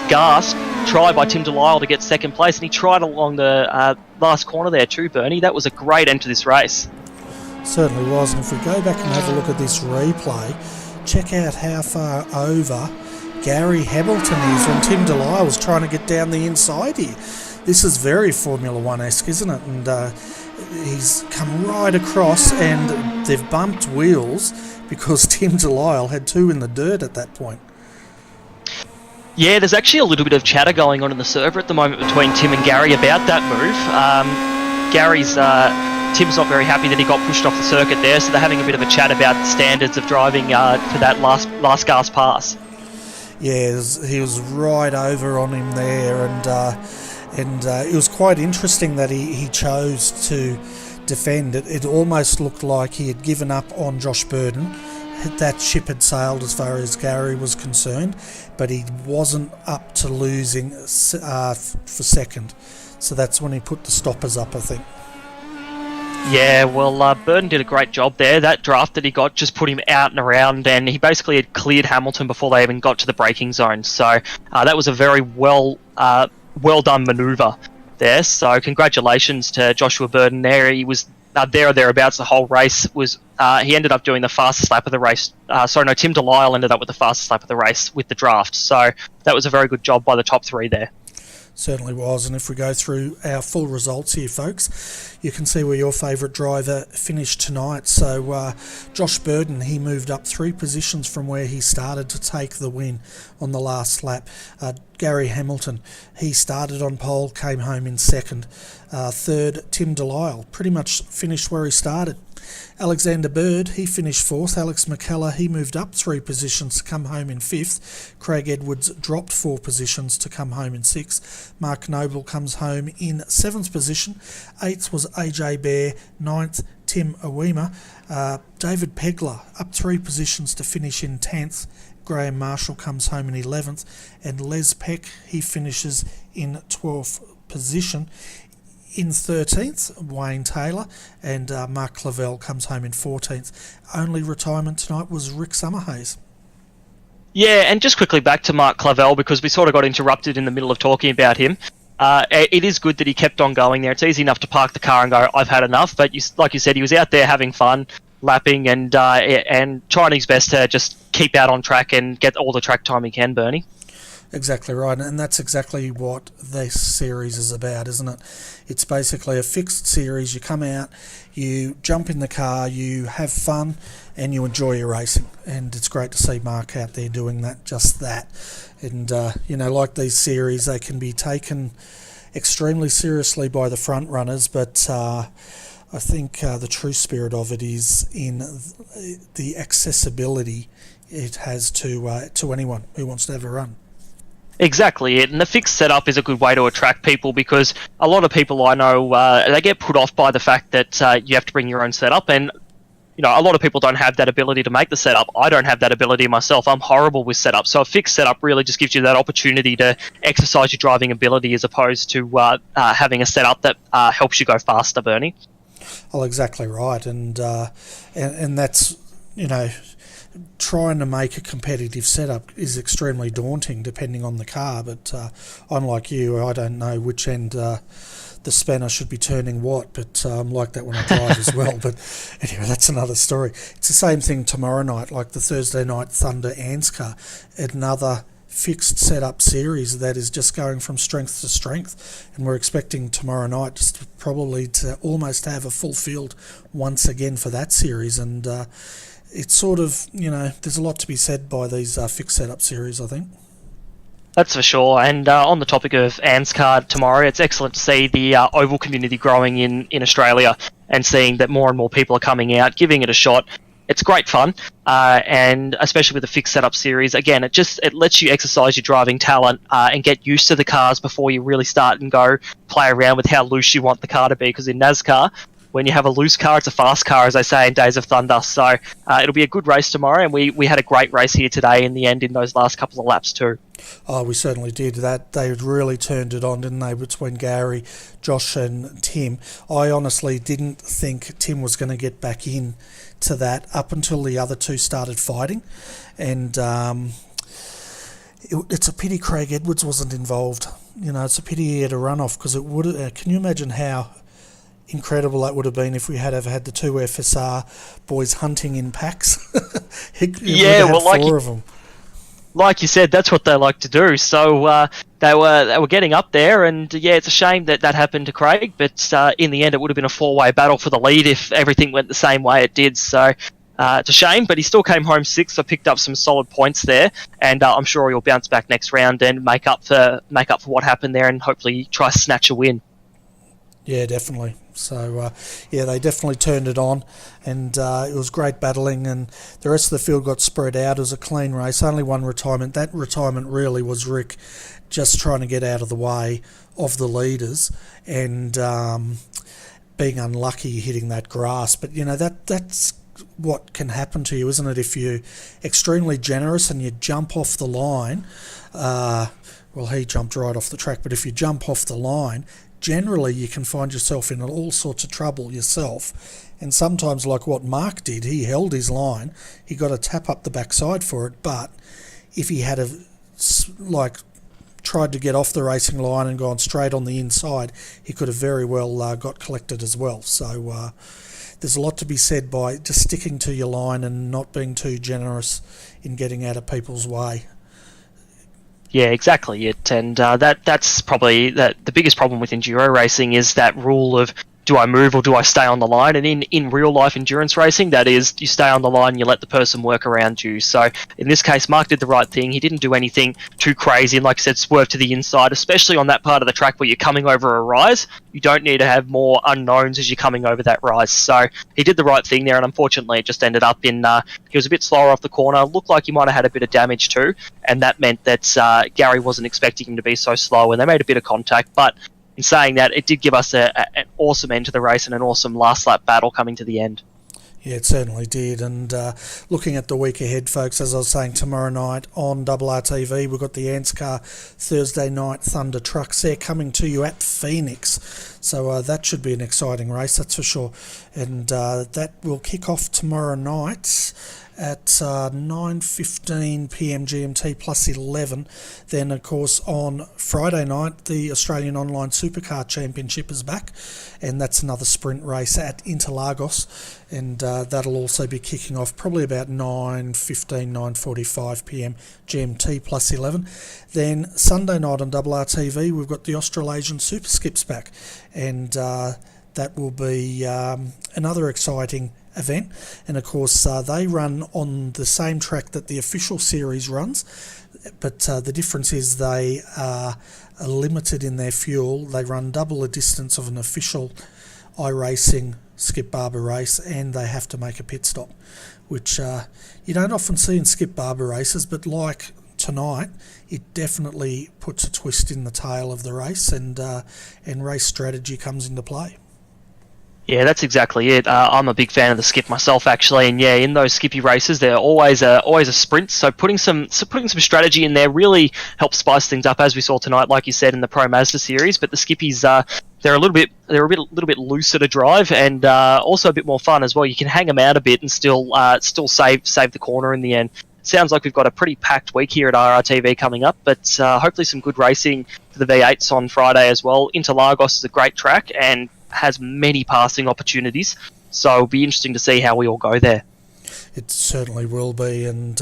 gasp try by Tim Delisle to get second place, and he tried along the last corner there too, Bernie. That was a great end to this race. Certainly was, and if we go back and have a look at this replay, check out how far over Gary Hamilton is when Tim Delisle was trying to get down the inside here. This is very Formula 1-esque, isn't it? And he's come right across, and they've bumped wheels because Tim Delisle had two in the dirt at that point. Yeah, there's actually a little bit of chatter going on in the server at the moment between Tim and Gary about that move. Tim's not very happy that he got pushed off the circuit there, so they're having a bit of a chat about the standards of driving for that last gas pass. Yeah, he was right over on him there, and it was quite interesting that he chose to defend. It almost looked like he had given up on Josh Burden. That ship had sailed as far as Gary was concerned, but he wasn't up to losing for second. So that's when he put the stoppers up, I think. Yeah, well, Burden did a great job there. That draft that he got just put him out and around, and he basically had cleared Hamilton before they even got to the braking zone. So that was a very well done manoeuvre there. So congratulations to Joshua Burden there. He was there or thereabouts the whole race. He ended up doing the fastest lap of the race. Tim Delisle ended up with the fastest lap of the race with the draft. So that was a very good job by the top three there. Certainly was, and if we go through our full results here, folks, you can see where your favourite driver finished tonight. So Josh Burden, he moved up 3 positions from where he started to take the win on the last lap. Gary Hamilton, he started on pole, came home in second. Third, Tim Delisle, pretty much finished where he started. Alexander Bird, he finished 4th. Alex McKellar, he moved up 3 positions to come home in 5th. Craig Edwards dropped 4 positions to come home in 6th. Mark Noble comes home in 7th position. 8th was AJ Bear. 9th, Tim Awima. David Pegler up 3 positions to finish in 10th. Graham Marshall comes home in 11th, and Les Peck, he finishes in 12th position. In 13th, Wayne Taylor, and Mark Clavel comes home in 14th. Only retirement tonight was Rick Summerhays. Yeah, and just quickly back to Mark Clavel, because we sort of got interrupted in the middle of talking about him. It is good that he kept on going there. It's easy enough to park the car and go, I've had enough, but like you said, he was out there having fun, lapping, and trying his best to just keep out on track and get all the track time he can, Bernie. Exactly right, and that's exactly what this series is about, isn't it? It's basically a fixed series. You come out, you jump in the car, you have fun, and you enjoy your racing. And it's great to see Mark out there doing just that. And, like these series, they can be taken extremely seriously by the front runners, but I think the true spirit of it is in the accessibility it has to anyone who wants to have a run. Exactly it, and the fixed setup is a good way to attract people, because a lot of people I know, they get put off by the fact that you have to bring your own setup, and a lot of people don't have that ability to make the setup. I don't have that ability myself. I'm horrible with setup, so a fixed setup really just gives you that opportunity to exercise your driving ability, as opposed to having a setup that helps you go faster, Bernie. Oh, exactly right, and that's, trying to make a competitive setup is extremely daunting depending on the car, but unlike you, I don't know which end the spanner should be turning what, but I'm like that when I drive as well. But anyway, that's another story. It's the same thing tomorrow night, like the Thursday night Thunder Anscar, another fixed setup series that is just going from strength to strength, and we're expecting tomorrow night just probably to almost have a full field once again for that series, and it's sort of, there's a lot to be said by these fixed setup series, I think. That's for sure. And on the topic of ANSCAR tomorrow, it's excellent to see the oval community growing in Australia, and seeing that more and more people are coming out, giving it a shot. It's great fun, and especially with the fixed setup series, again, it lets you exercise your driving talent and get used to the cars before you really start and go play around with how loose you want the car to be, because in NASCAR, when you have a loose car, it's a fast car, as they say in Days of Thunder. So it'll be a good race tomorrow, and we had a great race here today in the end in those last couple of laps too. Oh, we certainly did. That they really turned it on, didn't they, between Gary, Josh and Tim. I honestly didn't think Tim was going to get back in to that up until the other two started fighting, and it's a pity Craig Edwards wasn't involved. It's a pity he had a run off, because it would. Can you imagine how incredible that would have been if we had ever had the two FSR boys hunting in packs? Four of them. Like you said, that's what they like to do. So they were getting up there, and it's a shame that happened to Craig. But in the end, it would have been a four-way battle for the lead if everything went the same way it did. So it's a shame, but he still came home sixth, so picked up some solid points there, and I'm sure he'll bounce back next round and make up for what happened there, and hopefully try to snatch a win. Yeah, definitely. So, they definitely turned it on, and it was great battling, and the rest of the field got spread out. It was a clean race, only one retirement. That retirement really was Rick just trying to get out of the way of the leaders and being unlucky hitting that grass. But, that's what can happen to you, isn't it, if you're extremely generous and you jump off the line. Well, he jumped right off the track, but if you jump off the line, generally you can find yourself in all sorts of trouble yourself, and sometimes, like what Mark did, he held his line, he got a tap up the backside for it, but if he had tried to get off the racing line and gone straight on the inside, he could have very well got collected as well. So there's a lot to be said by just sticking to your line and not being too generous in getting out of people's way. Yeah, exactly it, and that's probably the biggest problem with enduro racing is that rule of, do I move or do I stay on the line? And in real life endurance racing, that is, you stay on the line, you let the person work around you. So in this case, Mark did the right thing. He didn't do anything too crazy, and like I said, swerve to the inside, especially on that part of the track where you're coming over a rise. You don't need to have more unknowns as you're coming over that rise. So he did the right thing there, and unfortunately it just ended up in, he was a bit slower off the corner, looked like he might have had a bit of damage too, and that meant that Gary wasn't expecting him to be so slow, and they made a bit of contact, but in saying that, it did give us an awesome end to the race and an awesome last lap battle coming to the end. Yeah, it certainly did. And looking at the week ahead, folks, as I was saying, tomorrow night on RRTV, we've got the Ants Car Thursday night Thunder Trucks there coming to you at Phoenix. So that should be an exciting race, that's for sure. And that will kick off tomorrow night at 9:15 p.m. GMT plus 11. Then, of course, on Friday night, the Australian Online Supercar Championship is back, and that's another sprint race at Interlagos, and that'll also be kicking off probably about 9:45 p.m. GMT plus 11. Then Sunday night on RRTV, we've got the Australasian Super Skips back, and that will be another exciting event. And of course they run on the same track that the official series runs, but the difference is they are limited in their fuel. They run double the distance of an official iRacing Skip Barber race, and they have to make a pit stop, which you don't often see in Skip Barber races, but like tonight, it definitely puts a twist in the tail of the race, and race strategy comes into play. Yeah, that's exactly it. I'm a big fan of the skip myself, actually, and yeah, in those skippy races, they're always a sprint. So putting some strategy in there really helps spice things up, as we saw tonight, like you said in the Pro Mazda series. But the skippies, they're a little bit looser to drive, and also a bit more fun as well. You can hang them out a bit and still save the corner in the end. Sounds like we've got a pretty packed week here at RRTV coming up, but hopefully some good racing for the V8s on Friday as well. Interlagos is a great track and has many passing opportunities, so it'll be interesting to see how we all go there. It certainly will be, and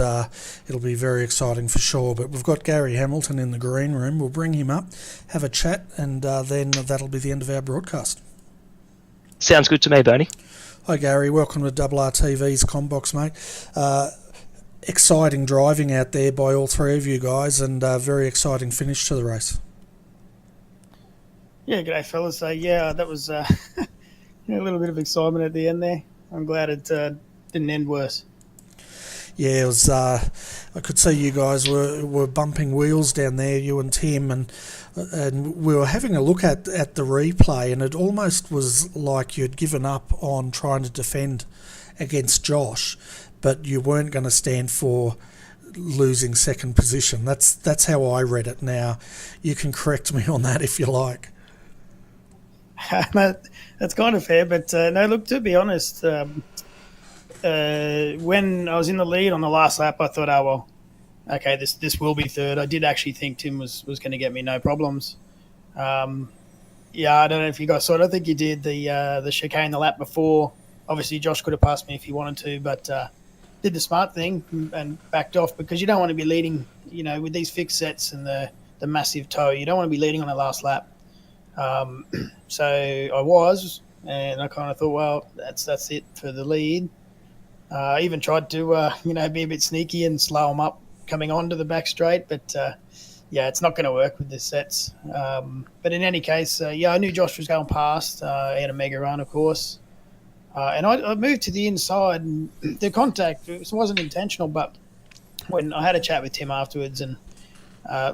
it'll be very exciting for sure. But we've got Gary Hamilton in the green room. We'll bring him up, have a chat, and then that'll be the end of our broadcast. Sounds good to me, Bernie. Hi Gary, welcome to RRTV's Combox, mate. Exciting driving out there by all three of you guys, and very exciting finish to the race. Yeah, g'day fellas. Yeah, that was a little bit of excitement at the end there. I'm glad it didn't end worse. Yeah, it was. I could see you guys were bumping wheels down there, you and Tim, and we were having a look at the replay, and it almost was like you'd given up on trying to defend against Josh, but you weren't going to stand for losing second position. That's how I read it. Now, you can correct me on that if you like. That's kind of fair, but no, look, to be honest, when I was in the lead on the last lap, I thought, oh, well, okay, this will be third. I did actually think Tim was going to get me no problems. Yeah, I don't know if you guys saw it. I think you did the chicane the lap before. Obviously, Josh could have passed me if he wanted to, but did the smart thing and backed off, because you don't want to be leading, with these fixed sets and the massive toe. You don't want to be leading on the last lap. So I was, and I kind of thought, well, that's it for the lead. I even tried to, be a bit sneaky and slow them up coming onto the back straight, but yeah, it's not going to work with the sets. But in any case, I knew Josh was going past. He had a mega run, of course. And I moved to the inside, and the contact, it wasn't intentional, but when I had a chat with Tim afterwards, and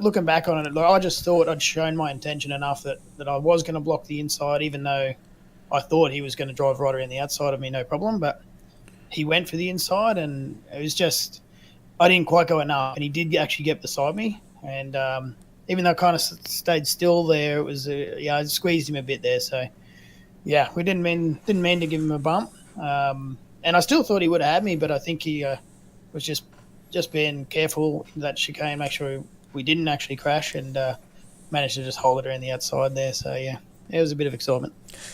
looking back on it, I just thought I'd shown my intention enough that I was going to block the inside, even though I thought he was going to drive right around the outside of me, no problem. But he went for the inside, and it was just, I didn't quite go enough, and he did actually get beside me. And even though I kind of stayed still there, it was, I squeezed him a bit there. So, yeah, we didn't mean to give him a bump. And I still thought he would have had me, but I think he was just being careful in that chicane, make sure we didn't actually crash, and managed to just hold it around the outside there. So, yeah, it was a bit of excitement.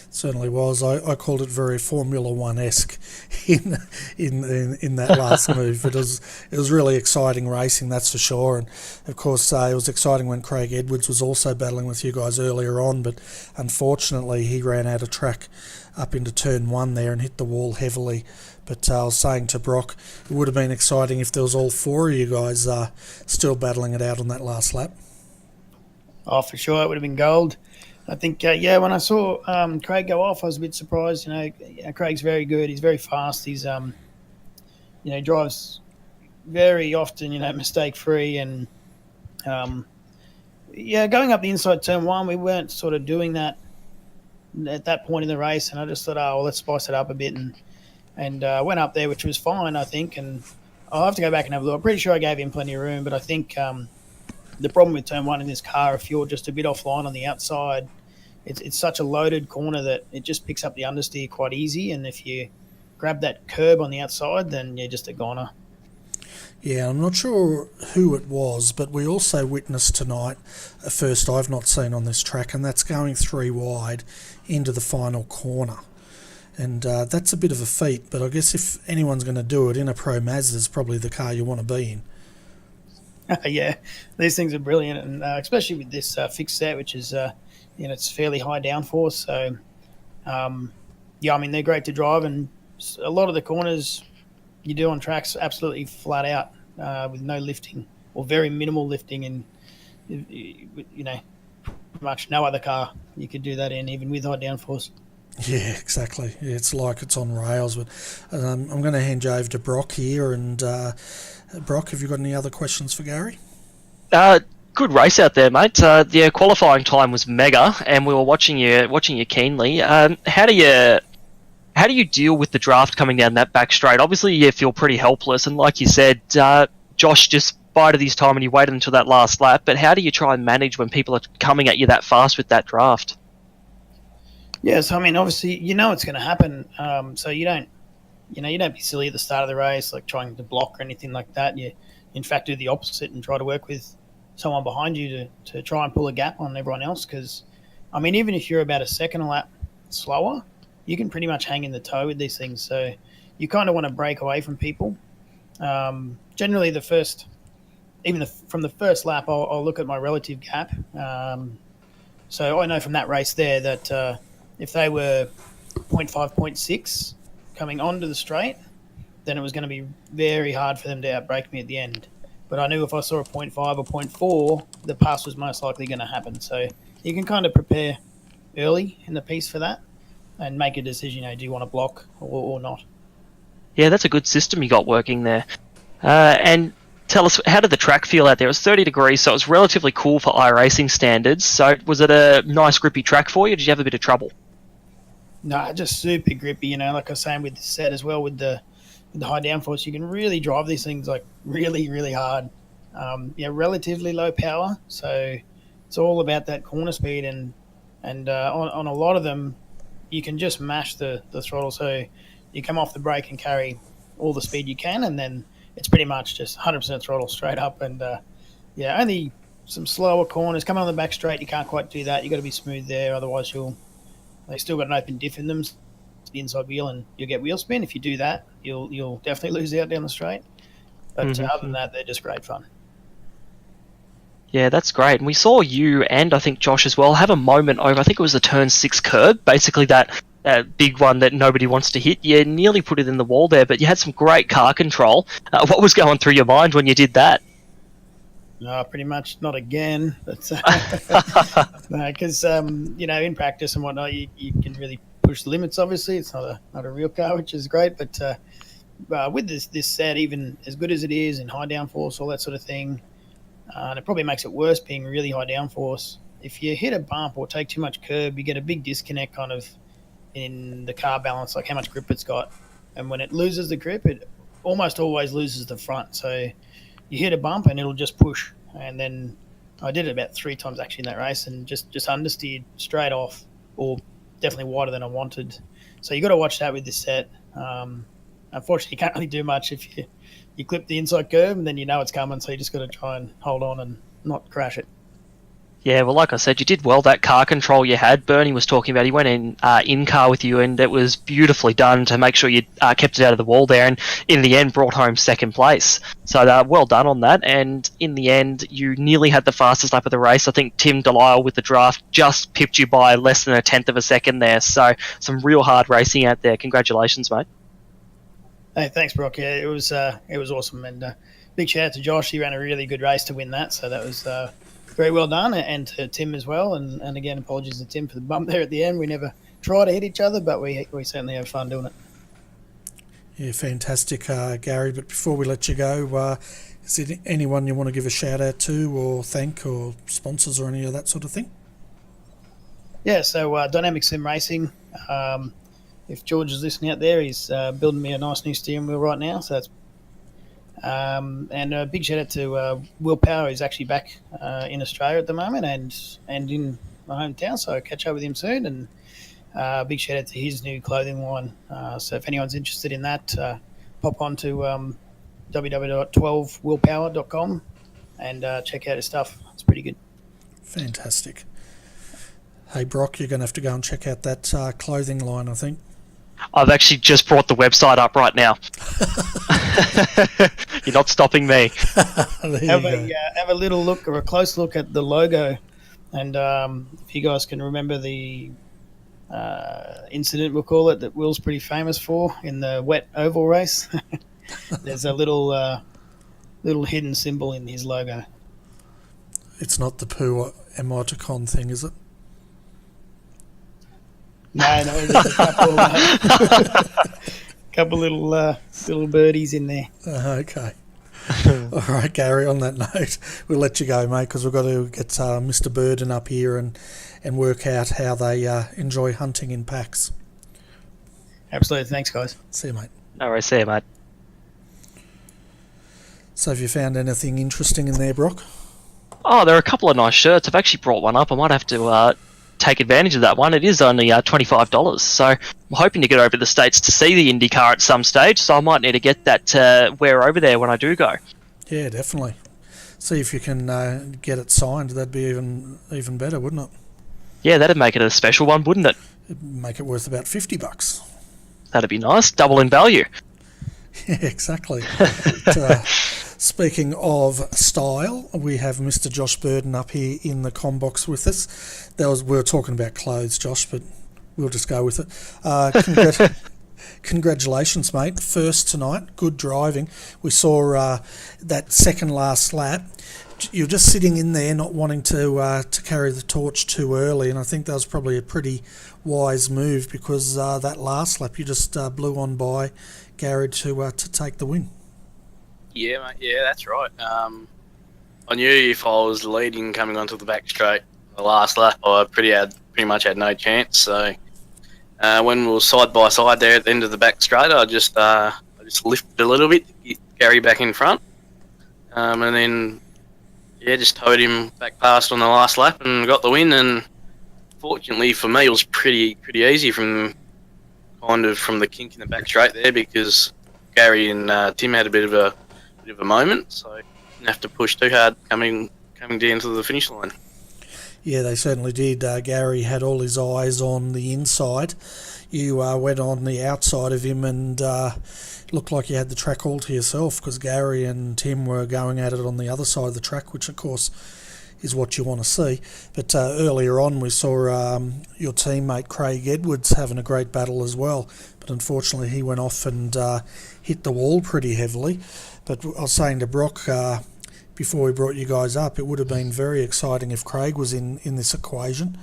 Certainly was. I called it very Formula One-esque in that last move. It was really exciting racing, that's for sure. And of course, it was exciting when Craig Edwards was also battling with you guys earlier on, but unfortunately he ran out of track up into turn one there and hit the wall heavily. But I was saying to Brock, it would have been exciting if there was all four of you guys still battling it out on that last lap. Oh, for sure, it would have been gold. I think, when I saw Craig go off, I was a bit surprised. Craig's very good. He's very fast. He's, drives very often, mistake-free. And, going up the inside turn one, we weren't sort of doing that at that point in the race. And I just thought, let's spice it up a bit. And, and went up there, which was fine, I think. And I'll have to go back and have a look. I'm pretty sure I gave him plenty of room, but I think the problem with turn one in this car, if you're just a bit offline on the outside, it's such a loaded corner that it just picks up the understeer quite easy. And if you grab that curb on the outside, then you're just a goner. Yeah, I'm not sure who it was, but we also witnessed tonight a first I've not seen on this track, and that's going 3 wide into the final corner. And that's a bit of a feat, but I guess if anyone's going to do it in a Pro Mazda, is probably the car you want to be in. Yeah, these things are brilliant, and especially with this fixed set, which is it's fairly high downforce. So yeah, I mean, they're great to drive, and a lot of the corners you do on tracks absolutely flat out with no lifting or very minimal lifting, and much no other car you could do that in, even with high downforce. Yeah, exactly. Yeah, it's like it's on rails. But I'm going to hand you over to Brock here. And Brock, have you got any other questions for Gary? Good race out there, mate. The qualifying time was mega, and we were watching you keenly. How do you deal with the draft coming down that back straight? Obviously, you feel pretty helpless, and like you said, Josh just bided his time and he waited until that last lap. But how do you try and manage when people are coming at you that fast with that draft? Yes, I mean, obviously, it's going to happen. So you don't be silly at the start of the race, like trying to block or anything like that. You, in fact, do the opposite and try to work with someone behind you to try and pull a gap on everyone else. Because, I mean, even if you're about a second a lap slower, you can pretty much hang in the toe with these things. So you kind of want to break away from people. Generally, from the first lap, I'll look at my relative gap. So I know from that race there that if they were 0.5, 0.6 coming onto the straight, then it was going to be very hard for them to outbrake me at the end. But I knew if I saw a 0.5 or 0.4, the pass was most likely going to happen. So you can kind of prepare early in the piece for that and make a decision, do you want to block or not? Yeah, that's a good system you got working there. And tell us, how did the track feel out there? It was 30 degrees, so it was relatively cool for iRacing standards. So was it a nice grippy track for you, or did you have a bit of trouble? No, just super grippy, like I was saying with the set as well, with the high downforce, you can really drive these things like really, really hard. Relatively low power, so it's all about that corner speed, and on a lot of them, you can just mash the throttle, so you come off the brake and carry all the speed you can, and then it's pretty much just 100% throttle straight up, and only some slower corners. Coming on the back straight, you can't quite do that. You've got to be smooth there, otherwise they still got an open diff in them, the inside wheel, and you'll get wheel spin. If you do that, you'll definitely lose out down the straight. But other than that, they're just great fun. Yeah, that's great. And we saw you and I think Josh as well have a moment over, I think it was the turn 6 curb, basically that big one that nobody wants to hit. You nearly put it in the wall there, but you had some great car control. What was going through your mind when you did that? No, pretty much not again. But because in practice and whatnot, you can really push the limits. Obviously, it's not a real car, which is great. But with this set, even as good as it is in high downforce, all that sort of thing, and it probably makes it worse being really high downforce. If you hit a bump or take too much curb, you get a big disconnect kind of in the car balance, like how much grip it's got. And when it loses the grip, it almost always loses the front. So you hit a bump and it'll just push. And then I did it about 3 times actually in that race, and just understeered straight off, or definitely wider than I wanted. So you got to watch that with this set. Unfortunately, you can't really do much if you clip the inside curve, and then it's coming. So you just got to try and hold on and not crash it. Yeah, well, like I said, you did well. That car control you had, Bernie was talking about, he went in car with you, and it was beautifully done to make sure you kept it out of the wall there, and in the end brought home second place. So well done on that, and in the end you nearly had the fastest lap of the race. I think Tim Delisle with the draft just pipped you by less than a tenth of a second there, so some real hard racing out there. Congratulations, mate. Hey, thanks, Brock. Yeah, it was awesome, and big shout out to Josh. He ran a really good race to win that, so that was very well done, and to Tim as well. And again, apologies to Tim for the bump there at the end. We never try to hit each other, but we certainly have fun doing it. Yeah, fantastic, Gary. But before we let you go, is there anyone you want to give a shout out to, or thank, or sponsors, or any of that sort of thing? Yeah, so Dynamic Sim Racing, if George is listening out there, he's building me a nice new steering wheel right now. So that's and a big shout out to Will Power. He's actually back in Australia at the moment and in my hometown. So I'll catch up with him soon. And big shout out to his new clothing line. So if anyone's interested in that, pop on to www.12willpower.com and check out his stuff. It's pretty good. Fantastic. Hey, Brock, you're going to have to go and check out that clothing line, I think. I've actually just brought the website up right now. You're not stopping me. Have a little look or a close look at the logo. And if you guys can remember the incident, we'll call it, that Will's pretty famous for in the wet oval race, there's a little hidden symbol in his logo. It's not the poo emoticon thing, is it? No, there's a couple little birdies in there. Okay. All right, Gary, on that note, we'll let you go, mate, because we've got to get Mr. Burden up here and work out how they enjoy hunting in packs. Absolutely. Thanks, guys. See you, mate. No worries, see you, mate. So have you found anything interesting in there, Brock? Oh, there are a couple of nice shirts. I've actually brought one up. I might have to take advantage of that one. It is only $25, so I'm hoping to get over to the States to see the IndyCar at some stage, so I might need to get that wear over there when I do go. Yeah, definitely. See if you can get it signed. That'd be even better, wouldn't it? Yeah, that'd make it a special one, wouldn't it? It'd make it worth about $50. That'd be nice. Double in value. Yeah, exactly. But, speaking of style, we have Mr. Josh Burden up here in the combox with us. We were talking about clothes, Josh, but we'll just go with it. Congratulations, mate. First tonight. Good driving. We saw that second last lap. You're just sitting in there not wanting to carry the torch too early, and I think that was probably a pretty wise move because that last lap you just blew on by Gary to take the win. Yeah, mate. Yeah, that's right. I knew if I was leading coming onto the back straight the last lap, I pretty much had no chance. So when we were side by side there at the end of the back straight, I just lifted a little bit to get Gary back in front, and then just towed him back past on the last lap and got the win. And fortunately for me, it was pretty easy from the kink in the back straight there because Gary and Tim had a bit of a moment, so didn't have to push too hard coming down to the finish line. Yeah, they certainly did. Gary had all his eyes on the inside. You went on the outside of him and looked like you had the track all to yourself because Gary and Tim were going at it on the other side of the track, which of course is what you want to see. But earlier on we saw your teammate Craig Edwards having a great battle as well, but unfortunately he went off and hit the wall pretty heavily. But I was saying to Brock before we brought you guys up, it would have been very exciting if Craig was in this equation.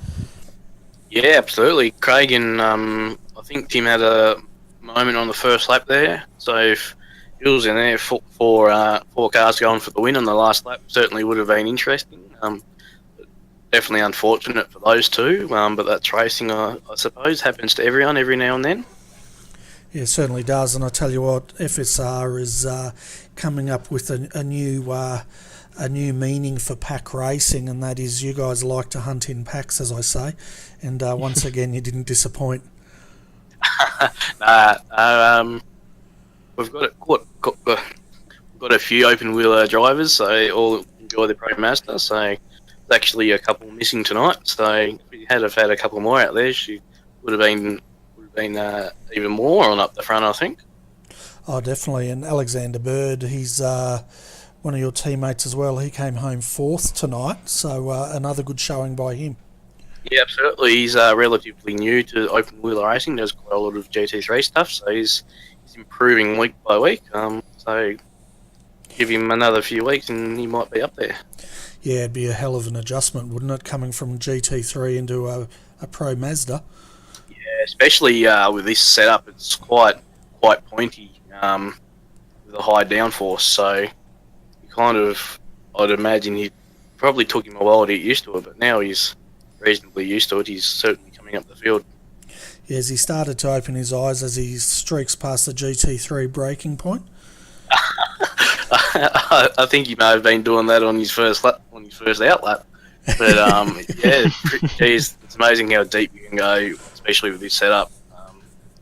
Yeah, absolutely. Craig and I think Tim had a moment on the first lap there, so if he was in there, four cars going for the win on the last lap, certainly would have been interesting. Definitely unfortunate for those two, but that's racing, I suppose, happens to everyone every now and then. Yeah, it certainly does, and I tell you what, FSR is coming up with a new meaning for pack racing, and that is you guys like to hunt in packs, as I say, and once again you didn't disappoint. We've got a few open wheeler drivers, so they all enjoy the Pro Mazda. So there's actually a couple missing tonight. So if we had had a couple more out there, she would have been even more on up the front, I think. Oh, definitely. And Alexander Bird, he's one of your teammates as well. He came home fourth tonight, so another good showing by him. Yeah, absolutely. He's relatively new to open wheeler racing. Does quite a lot of GT3 stuff, so he's improving week by week. So give him another few weeks and he might be up there. Yeah, it'd be a hell of an adjustment, wouldn't it, coming from GT3 into a Pro Mazda? Yeah, especially with this setup, it's quite pointy with a high downforce. So I'd imagine he probably took him a while to get used to it, but now he's reasonably used to it. He's certainly coming up the field. Has he started to open his eyes as he streaks past the GT3 braking point? I think he may have been doing that on his first lap, on his first out lap. But yeah, geez, it's amazing how deep you can go, especially with this setup.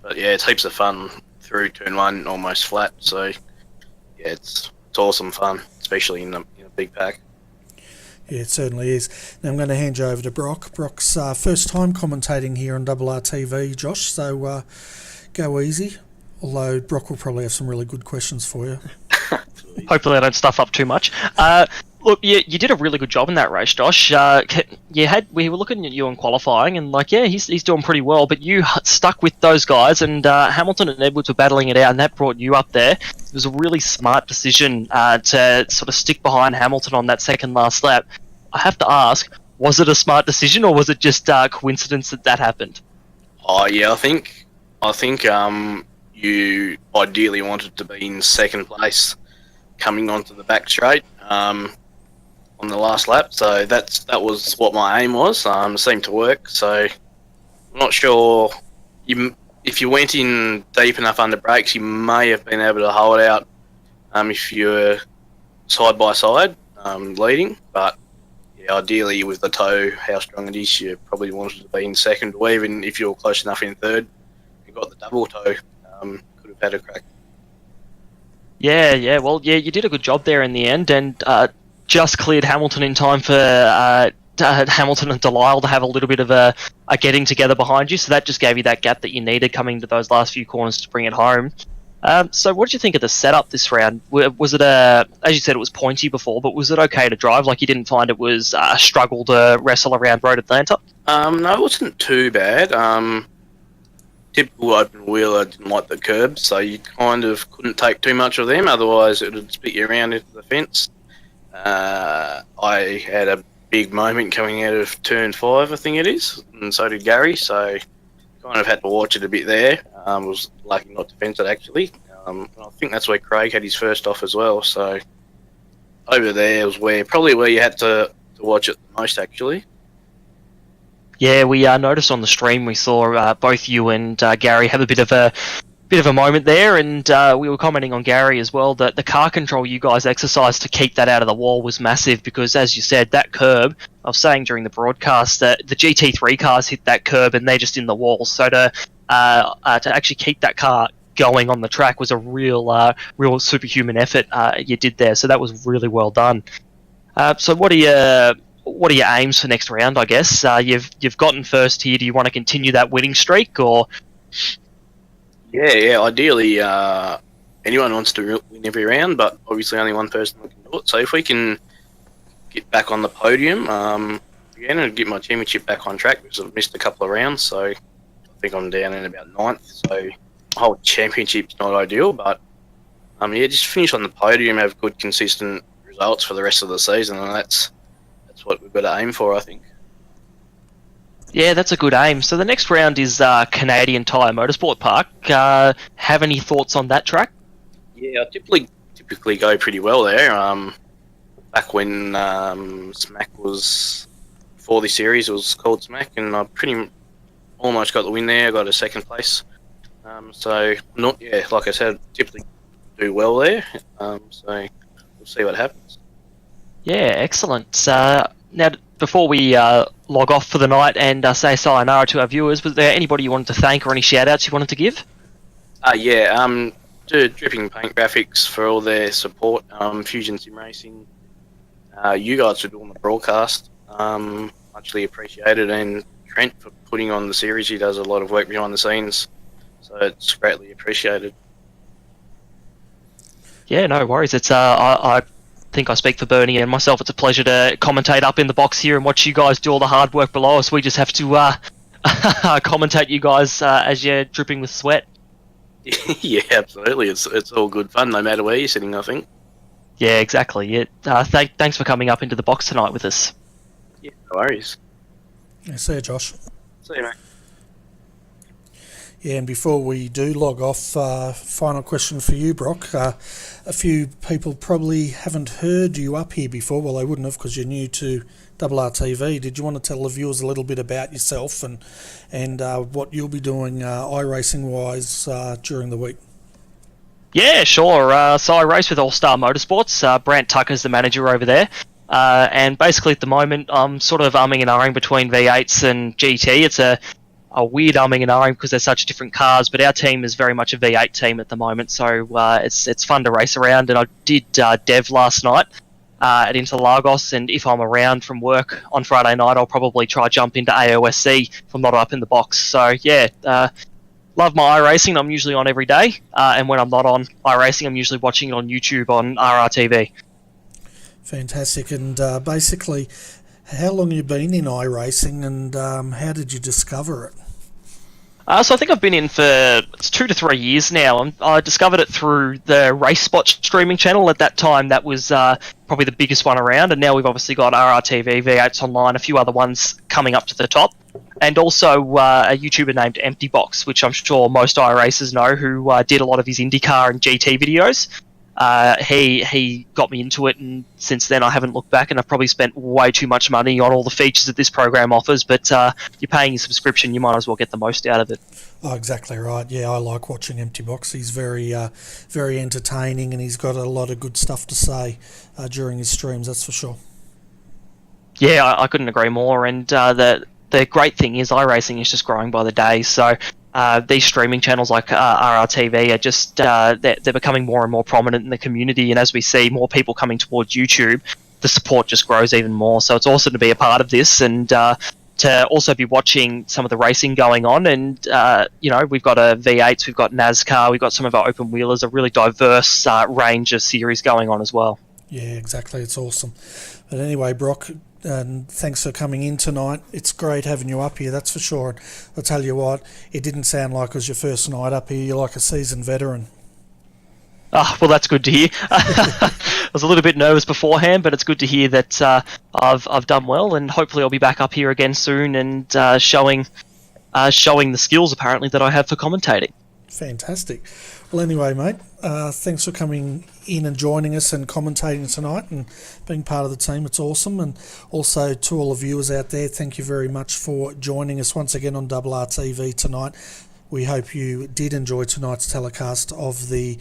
But yeah, it's heaps of fun through turn one, almost flat. So yeah, it's awesome fun, especially in a big pack. Yeah, it certainly is. Now I'm going to hand you over to Brock. Brock's first time commentating here on RRTV, Josh, so go easy. Although Brock will probably have some really good questions for you. Hopefully I don't stuff up too much. Look, you did a really good job in that race, Josh. We were looking at you in qualifying, and he's doing pretty well. But you stuck with those guys, and Hamilton and Edwards were battling it out, and that brought you up there. It was a really smart decision to sort of stick behind Hamilton on that second last lap. I have to ask, was it a smart decision, or was it just coincidence that happened? Oh yeah, I think you ideally wanted to be in second place coming onto the back straight on the last lap, so that was what my aim was. It seemed to work, so I'm not sure if you went in deep enough under brakes, you may have been able to hold out if you were side by side leading, but yeah, ideally with the toe, how strong it is, you probably wanted to be in second, or even if you were close enough in third, you got the double toe, could have had a crack. Yeah, well, you did a good job there in the end, and just cleared Hamilton in time for Hamilton and Delisle to have a little bit of a getting together behind you, so that just gave you that gap that you needed coming to those last few corners to bring it home. So what did you think of the setup this round? Was it as you said, it was pointy before, but was it okay to drive? Like, you didn't find it was a struggle to wrestle around Road Atlanta? No, it wasn't too bad. Typical open wheel, I didn't like the curbs, so you kind of couldn't take too much of them, otherwise it would spit you around into the fence. I had a big moment coming out of turn 5, I think it is, and so did Gary, so kind of had to watch it a bit there. Was lucky not to fence it, actually. I think that's where Craig had his first off as well, so over there was probably where you had to watch it the most, actually. Yeah, we noticed on the stream, we saw both you and Gary have a bit of a moment there, and we were commenting on Gary as well that the car control you guys exercised to keep that out of the wall was massive, because as you said, that curb, I was saying during the broadcast that the GT3 cars hit that curb and they're just in the wall, so to actually keep that car going on the track was a real superhuman effort you did there, so that was really well done. So what are your aims for next round, I guess? You've gotten first here. Do you want to continue that winning streak, or...? Yeah, ideally anyone wants to win every round, but obviously only one person can do it. So if we can get back on the podium again and get my championship back on track, because I've missed a couple of rounds, so I think I'm down in about 9th, so the whole championship's not ideal, but just finish on the podium, have good consistent results for the rest of the season, and that's what we've got to aim for, I think. Yeah, that's a good aim. So the next round is Canadian Tire Motorsport Park. Have any thoughts on that track? Yeah, I typically go pretty well there. Back when Smack was, before this series, it was called Smack, and I pretty almost got the win there. I got a second place. Like I said, typically do well there. So we'll see what happens. Yeah, excellent. Now, before we log off for the night and say sayonara to our viewers, was there anybody you wanted to thank or any shout-outs you wanted to give? To Dripping Paint Graphics for all their support, Fusion Sim Racing, you guys for doing the broadcast, muchly appreciated, and Trent for putting on the series. He does a lot of work behind the scenes, so it's greatly appreciated. Yeah, no worries. It's I think I speak for Bernie and myself. It's a pleasure to commentate up in the box here and watch you guys do all the hard work below us. We just have to commentate you guys as you're dripping with sweat. Yeah, absolutely. It's all good fun, no matter where you're sitting, I think. Yeah, exactly. Yeah. Thanks for coming up into the box tonight with us. Yeah, no worries. Yeah, see you, Josh. See you, mate. Yeah, and before we do log off, final question for you, Brock. A few people probably haven't heard you up here before. Well, they wouldn't have because you're new to RRTV. Did you want to tell the viewers a little bit about yourself and what you'll be doing iRacing-wise during the week? Yeah, sure. So I race with All Star Motorsports. Brant Tucker's the manager over there. And basically at the moment, I'm sort of umming and ahhing between V8s and GT. It's a weird umming and ahhing because they're such different cars, but our team is very much a V8 team at the moment, so it's fun to race around. And I did Dev last night at Interlagos, and if I'm around from work on Friday night, I'll probably try jump into AOSC if I'm not up in the box. So yeah, love my iRacing. I'm usually on every day, and when I'm not on iRacing, I'm usually watching it on YouTube on RRTV. Fantastic. And basically, how long have you been in iRacing, and how did you discover it? So I think I've been in for 2 to 3 years now. I discovered it through the Race Spot streaming channel. At that time, that was probably the biggest one around, and now we've obviously got RRTV, V8s Online, a few other ones coming up to the top, and also a YouTuber named Empty Box, which I'm sure most iRacers know, who did a lot of his IndyCar and GT videos. He got me into it, and since then I haven't looked back, and I've probably spent way too much money on all the features that this program offers, but you're paying your subscription, you might as well get the most out of it. Oh, exactly right. Yeah, I like watching Empty Box. He's very entertaining, and he's got a lot of good stuff to say during his streams, that's for sure. Yeah, I couldn't agree more, and the great thing is iRacing is just growing by the day, so these streaming channels like RRTV are just they're becoming more and more prominent in the community, and as we see more people coming towards YouTube, the support just grows even more. So it's awesome to be a part of this, and to also be watching some of the racing going on. And we've got a V8s, we've got NASCAR, we've got some of our open wheelers, a really diverse range of series going on as well. Yeah, exactly. It's awesome. But anyway, Brock, and thanks for coming in tonight. It's great having you up here, that's for sure. I'll tell you what, it didn't sound like it was your first night up here. You're like a seasoned veteran. Well, that's good to hear. I was a little bit nervous beforehand, but it's good to hear that I've done well, and hopefully I'll be back up here again soon and showing the skills apparently that I have for commentating. Fantastic. Well, anyway, mate, thanks for coming in and joining us and commentating tonight and being part of the team. It's awesome. And also to all the viewers out there, thank you very much for joining us once again on RRTV tonight. We hope you did enjoy tonight's telecast of the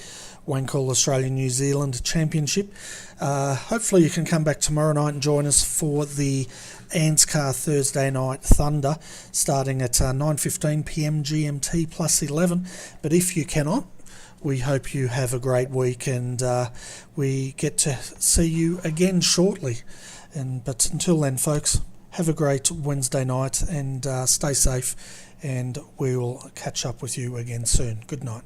Wankel Australia-New Zealand Championship. Hopefully you can come back tomorrow night and join us for the ANSCAR Thursday Night Thunder starting at 9:15pm GMT plus 11. But if you cannot, we hope you have a great week, and we get to see you again shortly. But until then, folks, have a great Wednesday night and stay safe, and we will catch up with you again soon. Good night.